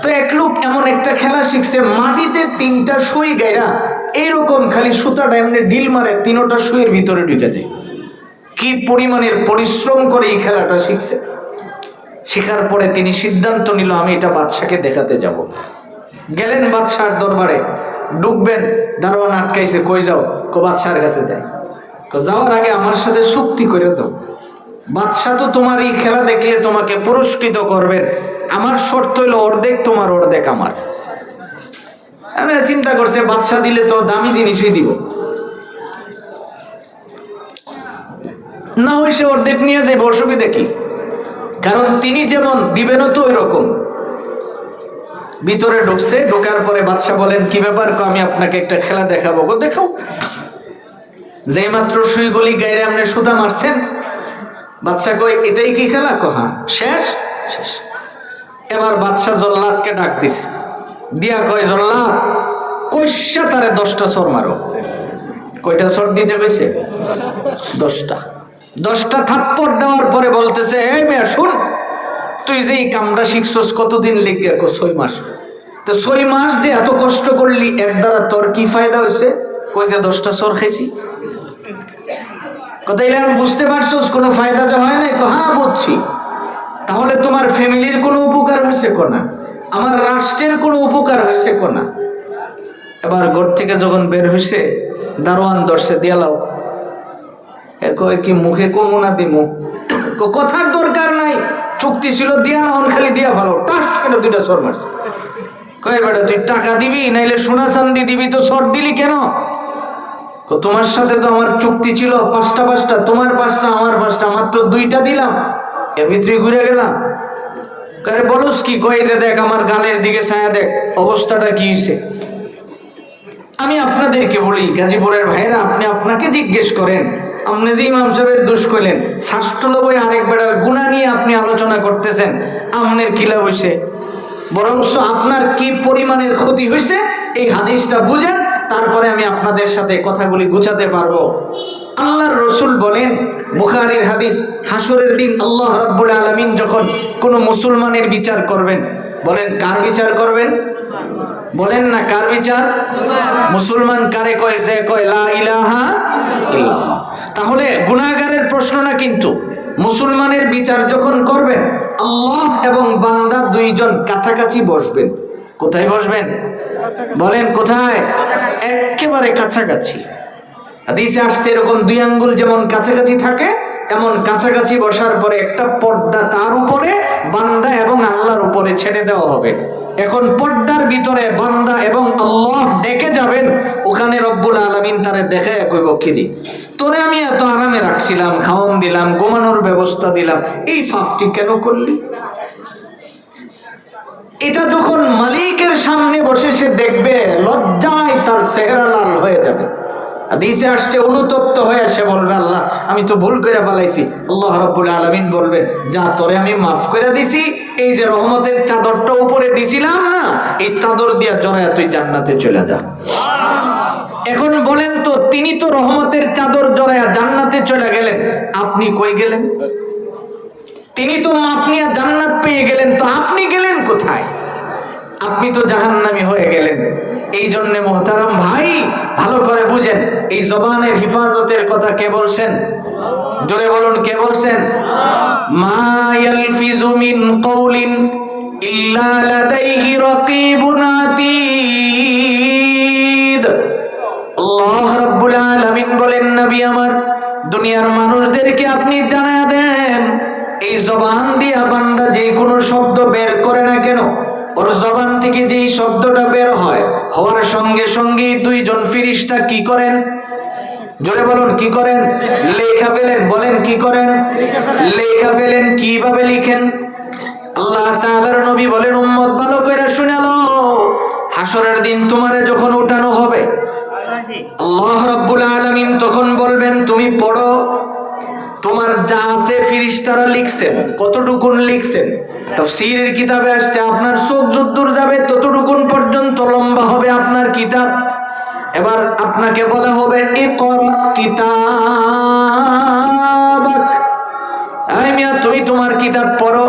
Speaker 1: তো এক লোক এমন একটা খেলা শিখছে, মাটিতে 3টা সুই গাইরা এইরকম খালি সুতাটা এমনি ঢিল মারে, 3টা সুইয়ের ভিতরে ঢুকে যায়। কি পরিমাণের পরিশ্রম করে এই খেলাটা শিখছে। শেখার পরে তিনি সিদ্ধান্ত নিল, আমি এটা বাদশাকে দেখাতে যাব। গেলেন বাদশার দরবারে, ঢুকবেন, দারোয়ান আটকাইছে, কই যাও? বাদশার কাছে যায়। যাওয়ার আগে আমার সাথে চুক্তি করে দাও, বাদশা তো তোমার এই খেলা দেখলে তোমাকে পুরস্কৃত করবেন, আমার শর্ত হইল অর্ধেক তোমার অর্ধেক আমার। চিন্তা করছে, বাদশা দিলে তো দামি জিনিসই দিব, না হয় সে অর্ধেক নিয়ে যাবে, অসুবিধা কি? কারণ তিনি যেমন দিবেনও তো ওই রকম। ভিতরে ঢুকছে, ঢোকার পরে বাদশা বলেন, কি ব্যাপার? আমি আপনাকে একটা খেলা দেখাবো। দেখাও। যে মাত্র সুইগুলি গায়ে আপনি সুতা মারছেন, বাদশা কই, এটাই কি খেলা? হ্যাঁ। শেষ? শেষ। এবার বাদশা জল্লাদকে ডাক দিছে, দিয়া কয়, জল্লাদ, কইসা তারে 10টা চর মারো। কয়টা চর দিতে কইছে? 10টা। 10টা থাপ্পড় দেওয়ার পরে বলতেছে, এই মেয়ে শুন, তুই যে এই কামড়া শিখছস কতদিন লেগে? 6 মাস। তো 6 মাস যে এত কষ্ট করলি, এর দ্বারা তোর কি ফায়দা হয়েছে? কইছে 10টা চর খাইছি। কথা এলে বুঝতে পারছস কোনো ফায়দা যে হয় নাই? হ্যাঁ বুঝছি। তাহলে তোমার ফ্যামিলির কোনো উপকার হয়েছে কোনা? আমার রাষ্ট্রের কোনো উপকার হয়েছে কোনা? এবার ঘর থেকে যখন বের হয়েছে দারোয়ান দর্শে দিয়ালাও কয় কি মুখে কমু না দিমু কথার দরকার নাই চুক্তি ছিল দিয়া না খালি দিয়া ভালো টাস করে দুইটা সর মারছে কয় বেটা তুই টাকা দিবি নাইলে সোনা চান্দি দিবি তো সর দিলি কেন তোমার সাথে তো আমার চুক্তি ছিল পাঁচটা তোমার পাঁচটা আমার পাঁচটা মাত্র দুইটা দিলাম এর ভিতরে ঘুরে গেলাম কারে বলস কি কই যে দেখ আমার গালের দিকে ছায়া দেখ অবস্থাটা কি হয়েছে আমি আপনাদেরকে বলি গাজীপুরের ভাইরা আপনি আপনাকে জিজ্ঞেস করেন আপনি যে ইমাম সাহেবের দোষ কইলেন শাস্ত্রলবই আরেক বেড়ার গুনাহ নিয়ে আপনি আলোচনা করতেছেন আমনের কিলা হইছে বরংস আপনার কি পরিমাণের ক্ষতি হয়েছে এই হাদিসটা বুঝেন তারপরে আমি আপনাদের সাথে কথাগুলি গুছাতে পারবো আল্লাহর রাসূল বলেন বুখারীর হাদিস হাসরের দিন আল্লাহ রাব্বুল আলামিন যখন কোনো মুসলমানের বিচার করবেন বলেন কার বিচার করবেন বলেন না কার বিচার মুসলমান কারে কয় যে কয় লা ইলাহা ইল্লাল্লাহ তাহলে গুনাহগারের প্রশ্ন না কিন্তু মুসলমানের বিচার যখন করবেন আল্লাহ এবং বান্দা দুইজন কাছাকাছি বসবেন কোথায় বসবেন বলেন কোথায় একেবারে কাছাকাছি হাদিসে আসছে এরকম দুই আঙ্গুল যেমন কাছাকাছি থাকে এমন কাছাকাছি বসার পরে একটা পর্দা তার উপরে বান্দা এবং আল্লাহর উপরে ছেড়ে দেওয়া হবে এখন পর্দার ভিতরে বান্দা এবং আল্লাহ ডেকে যাবেন ওখানে রব্বুল আলামিন তারে দেখে কইব কিরি তোরে আমি এত আরামে রাখছিলাম খাওয়ান দিলাম ঘুমানোর ব্যবস্থা দিলাম এই ফাফটি কেন করলি এটা যখন মালিকের সামনে বসে সে দেখবে লজ্জায় তার চেহারা লাল হয়ে যাবে হাদিসে আসছে অনুতপ্ত হয়ে সে বলবে আল্লাহ আমি তো ভুল করে ফেলাইছি আল্লাহ রাব্বুল আলামিন বলবে যা তোরে আমি মাফ করে দিছি এই যে রহমতের চাদরটা উপরে দিছিলাম না এই চাদর দিয়া জড়ায়া তুই জান্নাতে চলে যা এখন বলেন তো তিনি তো রহমতের চাদর জড়ায়া জান্নাতে চলে গেলেন আপনি কই গেলেন তিনি তো মাফ নিয়ে জান্নাত পেয়ে গেলেন তো আপনি গেলেন কোথায় আপনি তো জাহান্নামী হয়ে গেলেন এই জন্য মুহতারাম ভাই ভালো করে বুঝেন এই জবানের হিফাজতের কথা কে বলছেন জোরে বলুন কে বলছেন মা ইয়ালফিজু মিন কওলিন ইল্লা লাদাইহি রাকিবুন আতীদ আল্লাহ রাব্বুল আলামিন বলেন নবী আমার দুনিয়ার মানুষদেরকে আপনি জানায়া দেন এই জবান দিয়া বান্দা যে কোনো শব্দ বের করে না কেন ওর জবান থেকে যেই শব্দটা বের হয় হওয়ার সঙ্গে সঙ্গে দুইজন ফেরেশতা কি করেন জোরে বলুন কি করেন লেখা ফেলেন বলেন কি করেন লেখা ফেলেন কিভাবে লিখেন আল্লাহ তাআলার নবী বলেন উম্মত ভালো করে শুনে নাও হাসরের দিন তোমারে যখন উঠানো হবে আল্লাহ রাব্বুল আলামিন তখন বলবেন তুমি পড়ো তোমার যা আছে ফেরেশতারা লিখছেন কতটুকুন লিখছেন তাফসীরের কিতাবে আসছে আপনার চোখ যতদূর যাবে ততটুকুন পর্যন্ত লম্বা হবে আপনার কিতাব এবার আপনাকে বলা হবে ইকরা কিতাবাক এই মিয়া তুমি তোমার কিতাব পড়ো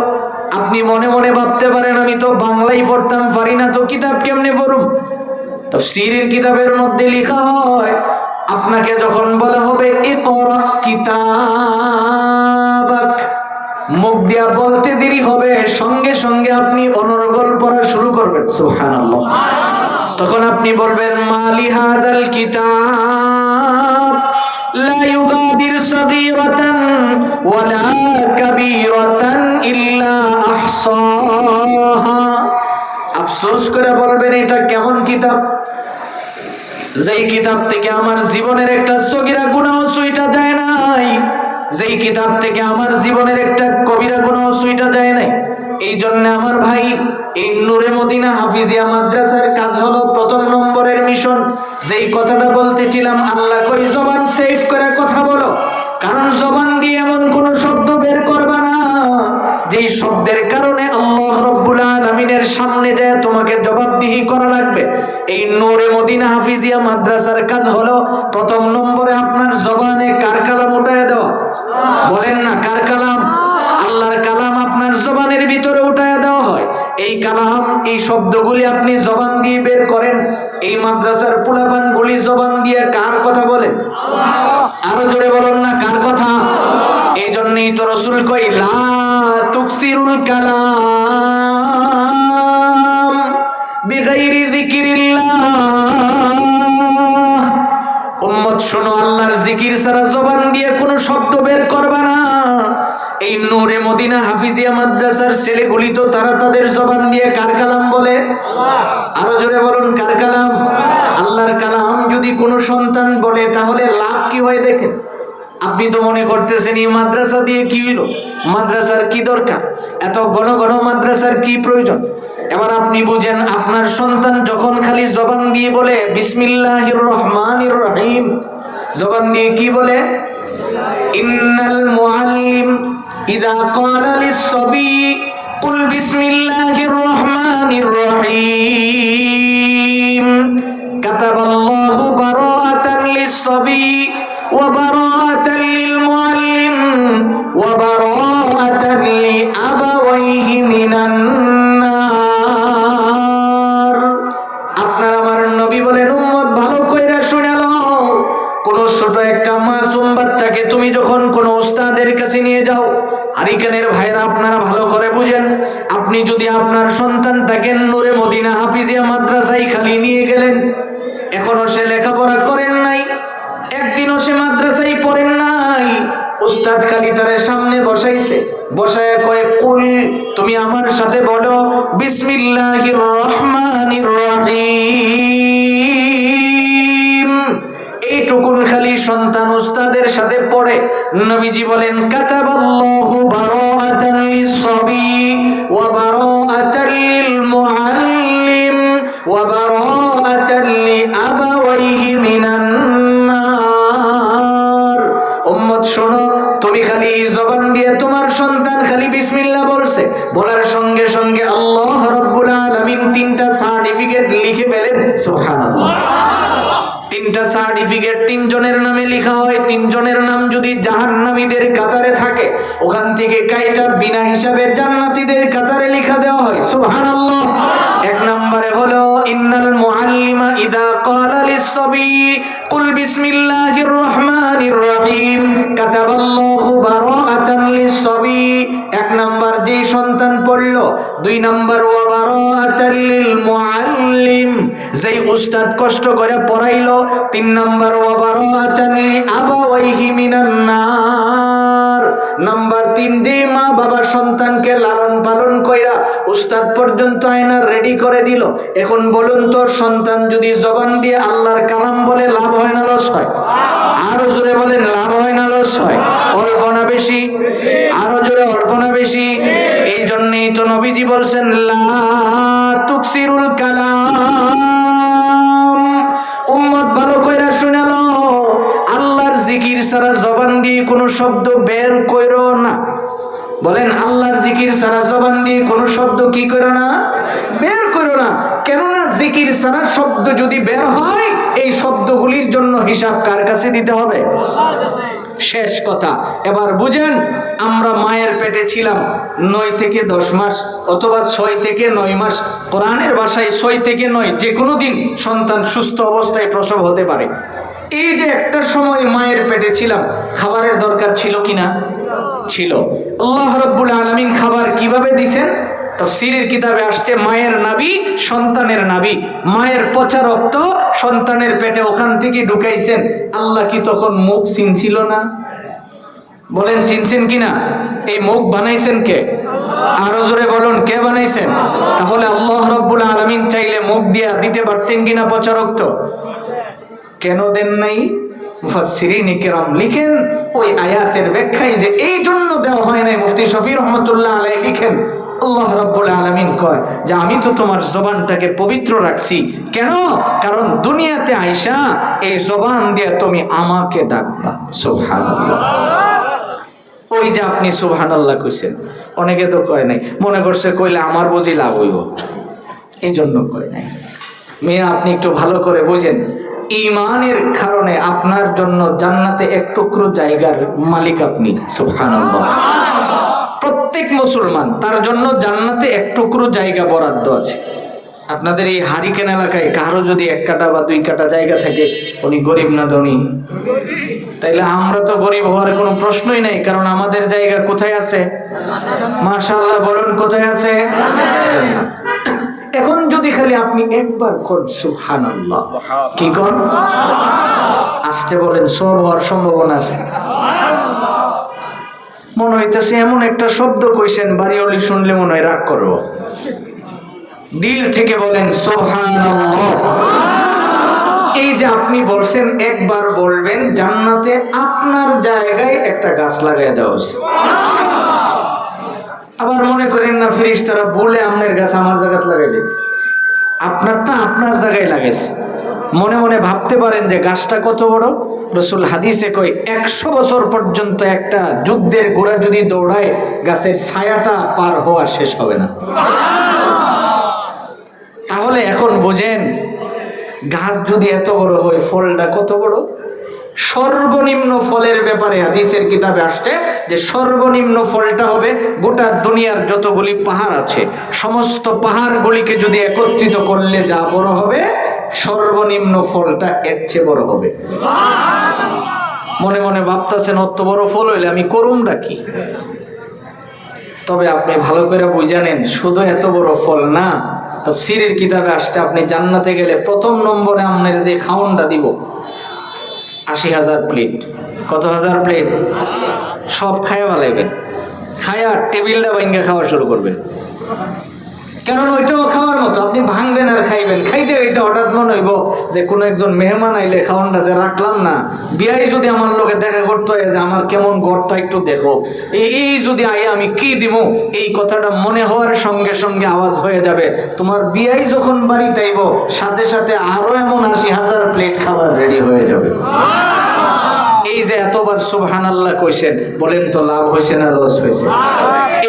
Speaker 1: আপনি মনে মনে ভাবতে পারেন আমি তো বাংলাই পড়তাম পারি না তো কিতাব কেমনে পড়ুম তাফসীরের কিতাবের মধ্যে লেখা হয় আপনাকে যখন বলা হবে ইকরা কিতাবাক মুখ দিয়া বলতে দেরি হবে সঙ্গে সঙ্গে আপনি অনর্গল পড়া শুরু করবেন সুবহানাল্লাহ তখন আপনি বলবেন মালি হাদাল কিতাব লা ইউগাদির সাগীরাতান ওয়ালা কাবীরাতান ইল্লা আহসাহা আফসোস করে বলবেন এটা কেমন কিতাব যেই কিতাব থেকে আমার জীবনের একটা সগীরা গুনাহ ছুঁইটা যায় নাই যেই কিতাব থেকে আমার জীবনের একটা কবিরা গুনাহ ছুঁইটা যায় নাই এই জন্য আমার ভাই এই নূরে মদিনা হাফিজিয়া মাদ্রাসার কাজ হলো প্রথম নম্বরের মিশন যেই কথাটা বলতেছিলাম আল্লাহ কই জবান সেফ করে কথা বলো কারণ জবান দিয়ে এমন কোন শব্দ বের করবা না যেই শব্দের কারণে আল্লাহ রাব্বুল আলামিনের সামনে যায় তোমাকে জবাবদিহি করা লাগবে এই নূরে মদিনা হাফিজিয়া মাদ্রাসার কাজ হলো প্রথম নম্বরে আপনার জবানে কার কালাম উঠায় দেওয়া বলেন না কার কালাম আল্লাহর কালাম আপনার জবানের ভিতরে উঠায় দেওয়া হয় এই কালাম এই শব্দগুলি আপনি জবান দিয়ে বের করেন এই মাদ্রাসার পোলাপানগুলি জবান দিয়ে কার কথা বলেন আরো জোরে বলুন না কার কথা এই জন্যই তো রাসূল কই লা তুকসিরুল কালাম বিগাইরি যিকরিল্লাহ মদিনা হাফিজিয়া মাদ্রাসার ছেলেগুলি তো তারা তাদের জবান দিয়ে কার কালাম বলে? আরো জোরে বলুন, কার কালাম? আল্লাহর কালাম যদি কোনো সন্তান বলে তাহলে লাভ কি হয় দেখেন। আপনি তো মনে করতেছেন এই মাদ্রাসা দিয়ে কি হইল, মাদ্রাসার কি দরকার, এত ঘন ঘন মাদ্রাসার কি প্রয়োজন? এবার আপনি বুঝেন, আপনার সন্তান যখন খালি জবান দিয়ে বলে বিসমিল্লাহির রহমানির রহিম, জবান দিয়ে কি বলে? ইন্নাল মুআল্লিম ইযা ক্বালা লিস-সাবি কুল বিসমিল্লাহির রহমানির রহিম কাতাবাল্লাহু বারাআতান লিস-সাবি ওয়া বারাআতান লিল মুআল্লিম ওয়া বারাআতান লিআবাওয়াইহি মিনান নার। আপনার আমার নবী বলেন, উম্মত ভালো কইরা শুনে নাও, কোন ছোট একটা মাসুম বাচ্চাকে তুমি যখন কোন উস্তাদের কাছে নিয়ে যাও, হারিকেনের ভাইরা আপনারা ভালো করে বুঝেন, আপনি যদি আপনার সন্তানটাকে নূরে মদিনা হাফিজিয়া মাদ্রাসায় খালি নিয়ে গেলেন, এখনো সে লেখাপড়া করেন নাই, একদিনও সে মাদ্রাসায় পড়েন নাই, উস্তাদ খালি তারে সামনে বসাইছে, বসায় কয় কুল, তুমি আমার সাথে বলো বিসমিল্লাহির রহমানির রহিম, এইটুকুন খালি সন্তান উস্তাদের সাথে পড়ে, নবীজি বলেন কাতাবাল্লাহু বারাআতান লিস-সাবি ওয়া বারাআতান লিল মুআল্লিম ওয়া বারাআতান লিআবাওয়াইহি মিনান নার। উম্মত শোনো, তুমি খালি জবান দিয়ে তোমার সন্তান খালি বিসমিল্লাহ বলছে, বলার সঙ্গে সঙ্গে আল্লাহ রাব্বুল আলামিন 3টা সার্টিফিকেট লিখে ফেলেন। সুবহানাল্লাহ। 3টা সার্টিফিকেট 3 জনের নামে লেখা হয়। 3 জনের নাম যদি জাহান্নামীদের কাতারে থাকে, ওখান থেকে কাইটা বিনা হিসাবে জান্নাতীদের কাতারে লেখা দেওয়া হয়। সুবহানাল্লাহ। 1 নম্বরে হলো ইন্নাল মুআল্লিমা ইযা ক্বালা লিস-সাবি কুল বিসমিল্লাহির রহমানির রহিম কাতাবাল্লাহু বারাআতান লিস-সাবি, 1 নাম্বার যেই সন্তান পড়ল। 2 নাম্বার ওয়া বারাআতান লিল মুআল্লিম, যেই উস্তাদ কষ্ট করে পড়াইলো। 3 নাম্বার ওয়া বারাআতান লিআবাওয়াইহি মিনান নার, নাম্বার 3 যে মা বাবা সন্তানকে লালন পালন কইরা উস্তাদ পর্যন্ত আয়না রেডি করে দিল। এখন বলুন তো, সন্তান যদি জবান দিয়ে আল্লাহর কালাম বলে লাভ হয় না লস হয়? আরো জোরে বলেন, লাভ হয় না লস হয়? অল্প না বেশি? আরো জোরে, অল্প না বেশি? এই জন্যই তো নবীজি বলছেন লা তুকসিরুল কালাম। উম্মত ভালো কইরা শুনে নাও, আল্লাহর জিকির ছাড়া জবান দিয়ে কোনো শব্দ বের কইরো না। বলেন, আল্লাহর জিকির ছাড়া জবান দিয়ে কোনো শব্দ কি করো না? বের করো না। কেননা জিকির ছাড়া শব্দ যদি বের হয়, এই শব্দগুলির জন্য হিসাব কার কাছে দিতে হবে? শেষ কথা। এবার বুঝেন, আমরা মায়ের পেটে ছিলাম 9 থেকে 10 মাস অথবা 6 থেকে 9 মাস। কোরআনের ভাষায় 6 থেকে 9 যে কোনো দিন সন্তান সুস্থ অবস্থায় প্রসব হতে পারে। এই যে একটা সময় মায়ের পেটে ছিলাম, খাবারের দরকার ছিল কিনা? ছিল। আল্লাহ রাব্বুল আলামিন খাবার কিভাবে দিবেন? তাফসীরের কিতাবে আসছে, মায়ের নাভি সন্তানের নাভি, মায়ের পচা রক্ত সন্তানের পেটে ওখান থেকে ঢুকাইছেন। আল্লাহ কি তখন মুখ চিনছিল না? বলেন, চিনছেন কিনা? এই মুখ বানাইছেন কে? আরো জোরে বলুন, কে বানাইছেন? তাহলে আল্লাহ রাব্বুল আলামিন চাইলে মুখ দিয়া দিতে পারতেন কিনা পচা রক্ত? কেন দেন নাই? মুফাসসিরিন কিরাম লিখেন ওই আয়াতের ব্যাখ্যায় যে এই জন্য দেওয়া হয় নাই। মুফতি শফি রহমাতুল্লাহ আলাইহি লিখেন, আল্লাহ রাব্বুল আলামিন কয় যে আমি তো তোমার জবানটাকে পবিত্র রাখছি। কেন? কারণ দুনিয়াতে আইসা এই জবান দিয়ে তুমি আমাকে ডাকবা। সুবহানাল্লাহ। ওই যে আপনি সুবহানাল্লাহ কইছেন, অনেকে তো কয় নাই, মনে করছে কইলে আমার বুঝি লাভ হইব, এই জন্য কয় নাই। মেয়ে, আপনি একটু ভালো করে বুঝেন, ঈমানের কারণে আপনার জন্য জান্নাতে 1 টুকরো জায়গার মালিক আপনি। সুবহানাল্লাহ। প্রত্যেক মুসলমান তার জন্য জান্নাতে 1 টুকরো জায়গা বরাদ্দ আছে। আপনাদের এই হারিকেন এলাকায় কারো যদি 1 কাঠা বা 2 কাঠা জায়গা থাকে, উনি গরিব না ধনী? তাইলে আমরা তো গরিব হওয়ার কোনো প্রশ্নই নাই, কারণ আমাদের জায়গা কোথায় আছে? মাশাআল্লাহ বলুন, কোথায় আছে? এখন যদি খালি আপনি একবার কোন সুবহানাল্লাহ, কি কোন? আসতে বলেন, সব হওয়ার সম্ভাবনা আছে। মনে হইতেছে এমন একটা শব্দ কইছেন বাড়িওয়ালি শুনলে মনে হয় রাগ করব। দিল থেকে বলেন সুবহানাল্লাহ। এই যে আপনি বলছেন একবার বলবেন, জান্নাতে আপনার জায়গায় একটা গাছ লাগাই দেওয়া হয়েছে। আবার মনে করেন না ফেরেশতারা বলে আপনার গাছ আমার জায়গায় লাগাই দিয়েছে, আপনারটা আপনার জায়গায় লাগাইছে। মনে মনে ভাবতে পারেন যে গাছটা কত বড়। রাসূল হাদিসে কই 100 বছর পর্যন্ত একটা যুদ্ধের ঘোড়া যদি দৌড়ায় গাছের ছায়াটা পার হওয়া শেষ হবে না। তাহলে এখন বোঝেন গাছ যদি এত বড় হয় ফলটা কত বড়। সর্বনিম্ন ফলের ব্যাপারে হাদিসের কিতাবে আসছে যে সর্বনিম্ন ফলটা হবে গোটা দুনিয়ার যতগুলি পাহাড় আছে সমস্ত পাহাড়গুলিকে যদি একত্রিত করলে যা বড় হবে, সর্বনিম্ন ফলটা এর চেয়ে বড় হবে। মনে মনে ভাবতেছেন অত বড় ফল হইলে আমি করুমটা কি? তবে আপনি ভালো করে বুঝানেন, শুধু এত বড় ফল না, তাফসীরের কিতাবে আসছে আপনি জান্নাতে গেলে প্রথম নম্বরে আপনার যে খাওয়ানটা দিব 80,000 প্লেট। কত হাজার প্লেট? সব খায়া বালাইবেন, খায়া টেবিলটা ভাঙ্গা খাওয়া শুরু করবেন। কারণ ওইটাও খাওয়ার মতো, আপনি ভাঙবেন আর খাইবেন। খাইতে খাইতে হঠাৎ মনে হইব যে কোনো একজন মেহমান আইলে খাওয়ানটা যে রাখলাম না, বিয়াই যদি আমার লোকে দেখা করতে হয় যে আমার কেমন ঘরটা একটু দেখো, এই যদি আয়ে আমি কি দিব, এই কথাটা মনে হওয়ার সঙ্গে সঙ্গে আওয়াজ হয়ে যাবে তোমার বিয়াই যখন বাড়িতে আইব সাথে সাথে আরো এমন 80,000 প্লেট খাবার রেডি হয়ে যাবে। এই যে এতবার সুবহানাল্লাহ কইছেন, বলেন তো লাভ হয়েছে না লস হয়েছে?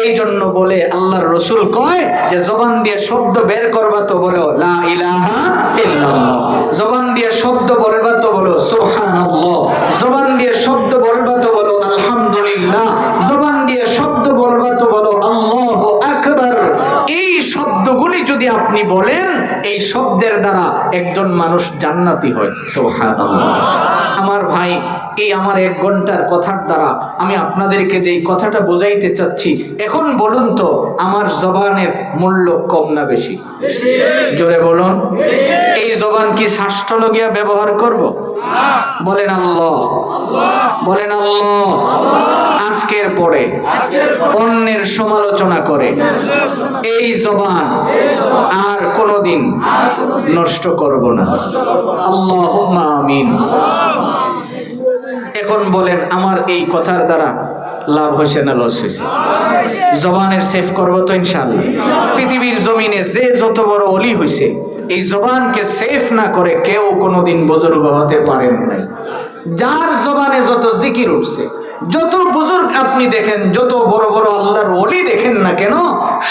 Speaker 1: এই জন্য বলে আল্লাহর রাসূল কয় যে জবান দিয়ে শব্দ বের করবা তো বলো লা ইলাহা ইল্লাল্লাহ, জবান দিয়ে শব্দ বলবা তো বলো সুবহানাল্লাহ, জবান দিয়ে শব্দ বলবা তো বলো আলহামদুলিল্লাহ, জবান দিয়ে শব্দ বলবা তো বলো আল্লাহু আকবার। এই শব্দগুলি যদি আপনি বলেন, এই শব্দের দ্বারা একজন মানুষ জান্নাতি হয়। সুবহানাল্লাহ। আমার ভাই, এই আমার 1 ঘন্টার কথার দ্বারা আমি আপনাদেরকে যেই কথাটা বোঝাইতে চাচ্ছি, এখন বলুন তো আমার জবানের মূল্য কম না বেশি? জোরে বলুন। এই জবান কি শাস্ত্রলগিয়া ব্যবহার করব? বলেন আল্লাহ, বলেন আল্লাহ। আজকের পরে অন্যের সমালোচনা করে এই জবান আর কোনোদিন নষ্ট করব না। আল্লাহুম্মা আমিন। এখন বলেন আমার এই কথার দ্বারা লাভ হয়েছে না লস হয়েছে? জবানের সেফ করবো তো ইনশাআল্লাহ। পৃথিবীর জমিনে যে যত বড় অলি হয়েছে, এই জবানকে সেফ না করে কেউ কোনোদিন বুজুর্গ হতে পারেন নাই। যার জবানে যত জিকির উঠছে, যত বুজুর্গ আপনি দেখেন, যত বড় বড় আল্লাহর ওলি দেখেন না কেন,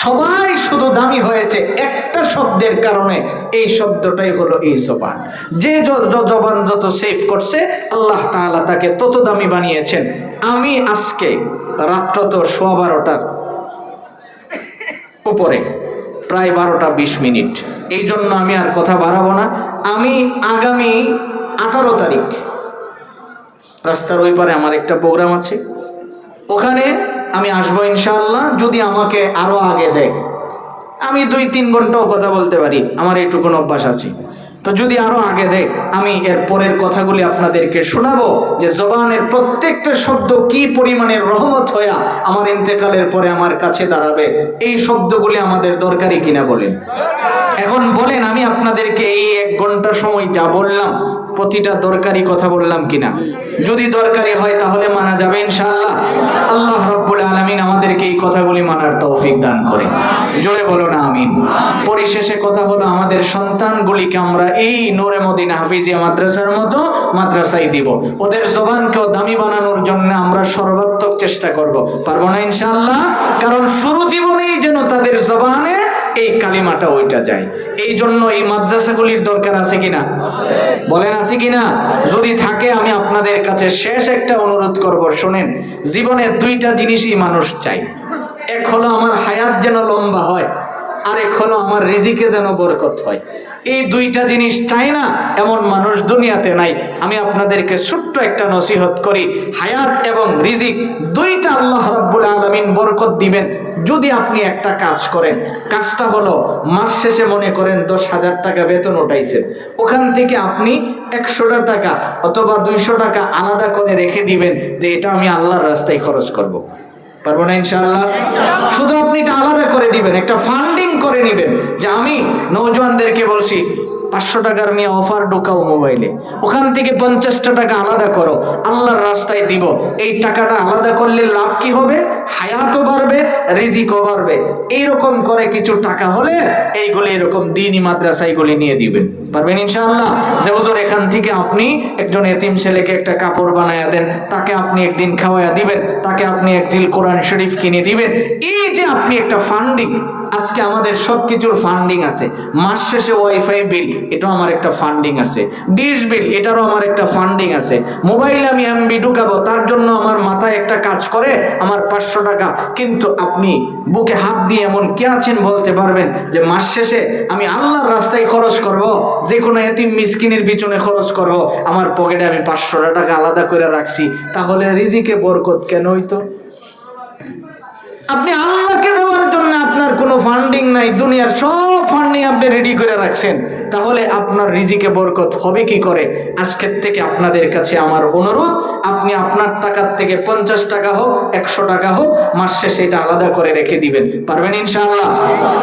Speaker 1: সবাই শুধু দামি হয়েছে একটা শব্দের কারণে। এই শব্দটাই হলো এই জবান। যে জবান যত সেফ করছে আল্লাহ তাআলা তাকে তত দামি বানিয়েছেন। আমি আজকে রাত্র তো 12:15 উপরে, প্রায় 12টা 20 মিনিট, এই জন্য আমি আর কথা বাড়াবো না। আমি আগামী 18 তারিখ রাস্তার ওই পারে আমার একটা প্রোগ্রাম আছে, ওখানে আমি আসবো ইনশাআল্লাহ। যদি আমাকে আরো আগে দেয়, আমি 2-3 ঘন্টাও কথা বলতে পারি, আমার এইটুকুন অভ্যাস আছে। তো যদি আরো আগে দেয়, আমি এর পরের কথাগুলি আপনাদেরকে শোনাবো যে জবানের প্রত্যেকটা শব্দ কি পরিমাণের রহমত হইয়া আমার ইন্তেকালের পরে আমার কাছে দাঁড়াবে। এই শব্দগুলি আমাদের দরকারি কিনা বলেন? এখন বলেন, আমি আপনাদেরকে এই 1 ঘন্টা সময় যা বললাম প্রতিটা দরকারি কথা বললাম কিনা? যদি দরকারি হয় তাহলে মানা যাবে ইনশাআল্লাহ। আল্লাহ রাব্বুল আলামিন আমাদেরকে এই কথাগুলি মানার তৌফিক দান করেন। জোরে বলো না আমিন। পরিশেষে কথা হলো, আমাদের সন্তানগুলিকে আমরা এই নূরে মদিনা হাফিজিয়া মাদ্রাসার মতো মাদ্রাসায় দিব। ওদের জবানকেও দামি বানানোর জন্য আমরা সর্বাত্মক চেষ্টা করব। পারবো না ইনশাআল্লাহ? কারণ শুরু জীবনেই যেন তাদের জবানে এই কালিমাটা ওইটা যায়। এই জন্য এই মাদ্রাসাগুলির দরকার আছে কিনা? বলেন আছে কিনা? যদি থাকে আমি আপনাদের কাছে শেষ একটা অনুরোধ করব, শুনেন। জীবনে 2টা জিনিসই মানুষ চাই। এক হলো আমার হায়াত যেন লম্বা হয়, আরেক হলো আমার রিজিকে যেন বরকত হয়। এই 2টা জিনিস চাই না এমন মানুষ দুনিয়াতে নাই। আমি আপনাদেরকে ছোট্ট একটা নসিহত করি, হায়াত এবং রিজিক 2টা আল্লাহ রাব্বুল আলামিন বরকত দিবেন যদি আপনি একটা কাজ করেন। কাজটা হলো, মাস শেষে মনে করেন 10,000 টাকা বেতন উঠাইছেন, ওখান থেকে আপনি 100 টাকা অথবা 200 টাকা আলাদা করে রেখে দিবেন যে এটা আমি আল্লাহর রাস্তায় খরচ করব। পারবো না ইনশাআল্লাহ? শুধু আপনি এটা আলাদা করে দিবেন, একটা ফান্ডিং করে নেবেন যে আমি নওজোয়ানদেরকে বলছি 500 টাকার নিয়ে অফার ঢোকাও মোবাইলে, ওখান থেকে 50টা টাকা আলাদা করো, আল্লাহর রাস্তায় দিব। এই টাকাটা আলাদা করলে লাভ কি হবে? হায়াতও বাড়বে, রিজিকও বাড়বে। এইরকম করে কিছু টাকা হলে এইগুলো এরকম দ্বীনি মাদ্রাসাগুলি নিয়ে দিবেন। পারবেন ইনশাআল্লাহ? যে হুজুর এখান থেকে আপনি একজন এতিম ছেলেকে একটা কাপড় বানায়া দেন, তাকে আপনি একদিন খাওয়ায়া দিবেন, তাকে আপনি এক জিল কোরআন শরীফ কিনে দিবেন। এই যে আপনি একটা ফান্ডিং, আজকে আমাদের সবকিছুর ফান্ডিং আছে। মাস শেষে ওয়াইফাই বিল, এটাও আমার একটা ফান্ডিং আছে। ডিশ বিল, এটারও আমার একটা ফান্ডিং আছে। মোবাইলে আমি এমবি ঢুকাবো, তার জন্য আমার মাথায় একটা কাজ করে আমার 500 টাকা। কিন্তু আপনি বুকে হাত দিয়ে এমন কে আছেন বলতে পারবেন যে মাস শেষে আমি আল্লাহর রাস্তায় খরচ করব, যে কোনো এতিম মিসকিনের পিছনে খরচ করব, আমার পকেটে আমি 500 টাকা আলাদা করে রাখছি? তাহলে রিজিকে বরকত কেন হইতো? আপনি আল্লাহকে দেওয়ার জন্য আপনার কোনো ফান্ডিং নাই, দুনিয়ার সব ফান্ডিং আপনি রেডি করে রাখছেন, তাহলে আপনার রিজিকে বরকত হবে কি করে? আজকের থেকে আপনাদের কাছে আমার অনুরোধ, আপনি আপনার টাকার থেকে 50 টাকা হোক, 100 টাকা হোক, মাস শেষে এটা আলাদা করে রেখে দিবেন। পারবেন ইনশাআল্লাহ?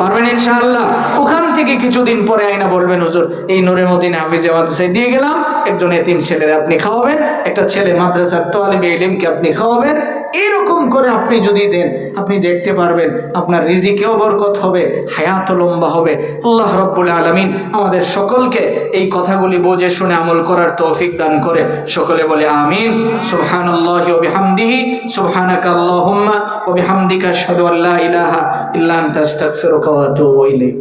Speaker 1: পারবেন ইনশাআল্লাহ? ওখান থেকে কিছুদিন পরে আইনা বলবেন হুজুর এই নূরে মদিনা হাফিজে মাদ্রাসায় দিয়ে গেলাম, একজন এতিম ছেলের আপনি খাওয়াবেন, একটা ছেলে মাদ্রাসার তালিবে ইলমকে আপনি খাওয়াবেন। এরকম করে আপনি যদি দেন, আপনি দেখতে পারবেন আপনার রিজিকেও বরকত হবে, হায়াত লম্বা হবে। আল্লাহ রাব্বুল আলামিন আমাদের সকলকে এই কথাগুলি বুঝে শুনে আমল করার তৌফিক দান করে। সকলে বলে আমিন। সুবহানাল্লাহি ওয়া বিহামদিহি, সুবহানাকা আল্লাহুম্মা ওয়া বিহামদিকা আশহাদু আল্লা ইলাহা ইল্লা আনতা আস্তাগফিরুকা ওয়া আতুবু ইলাইক।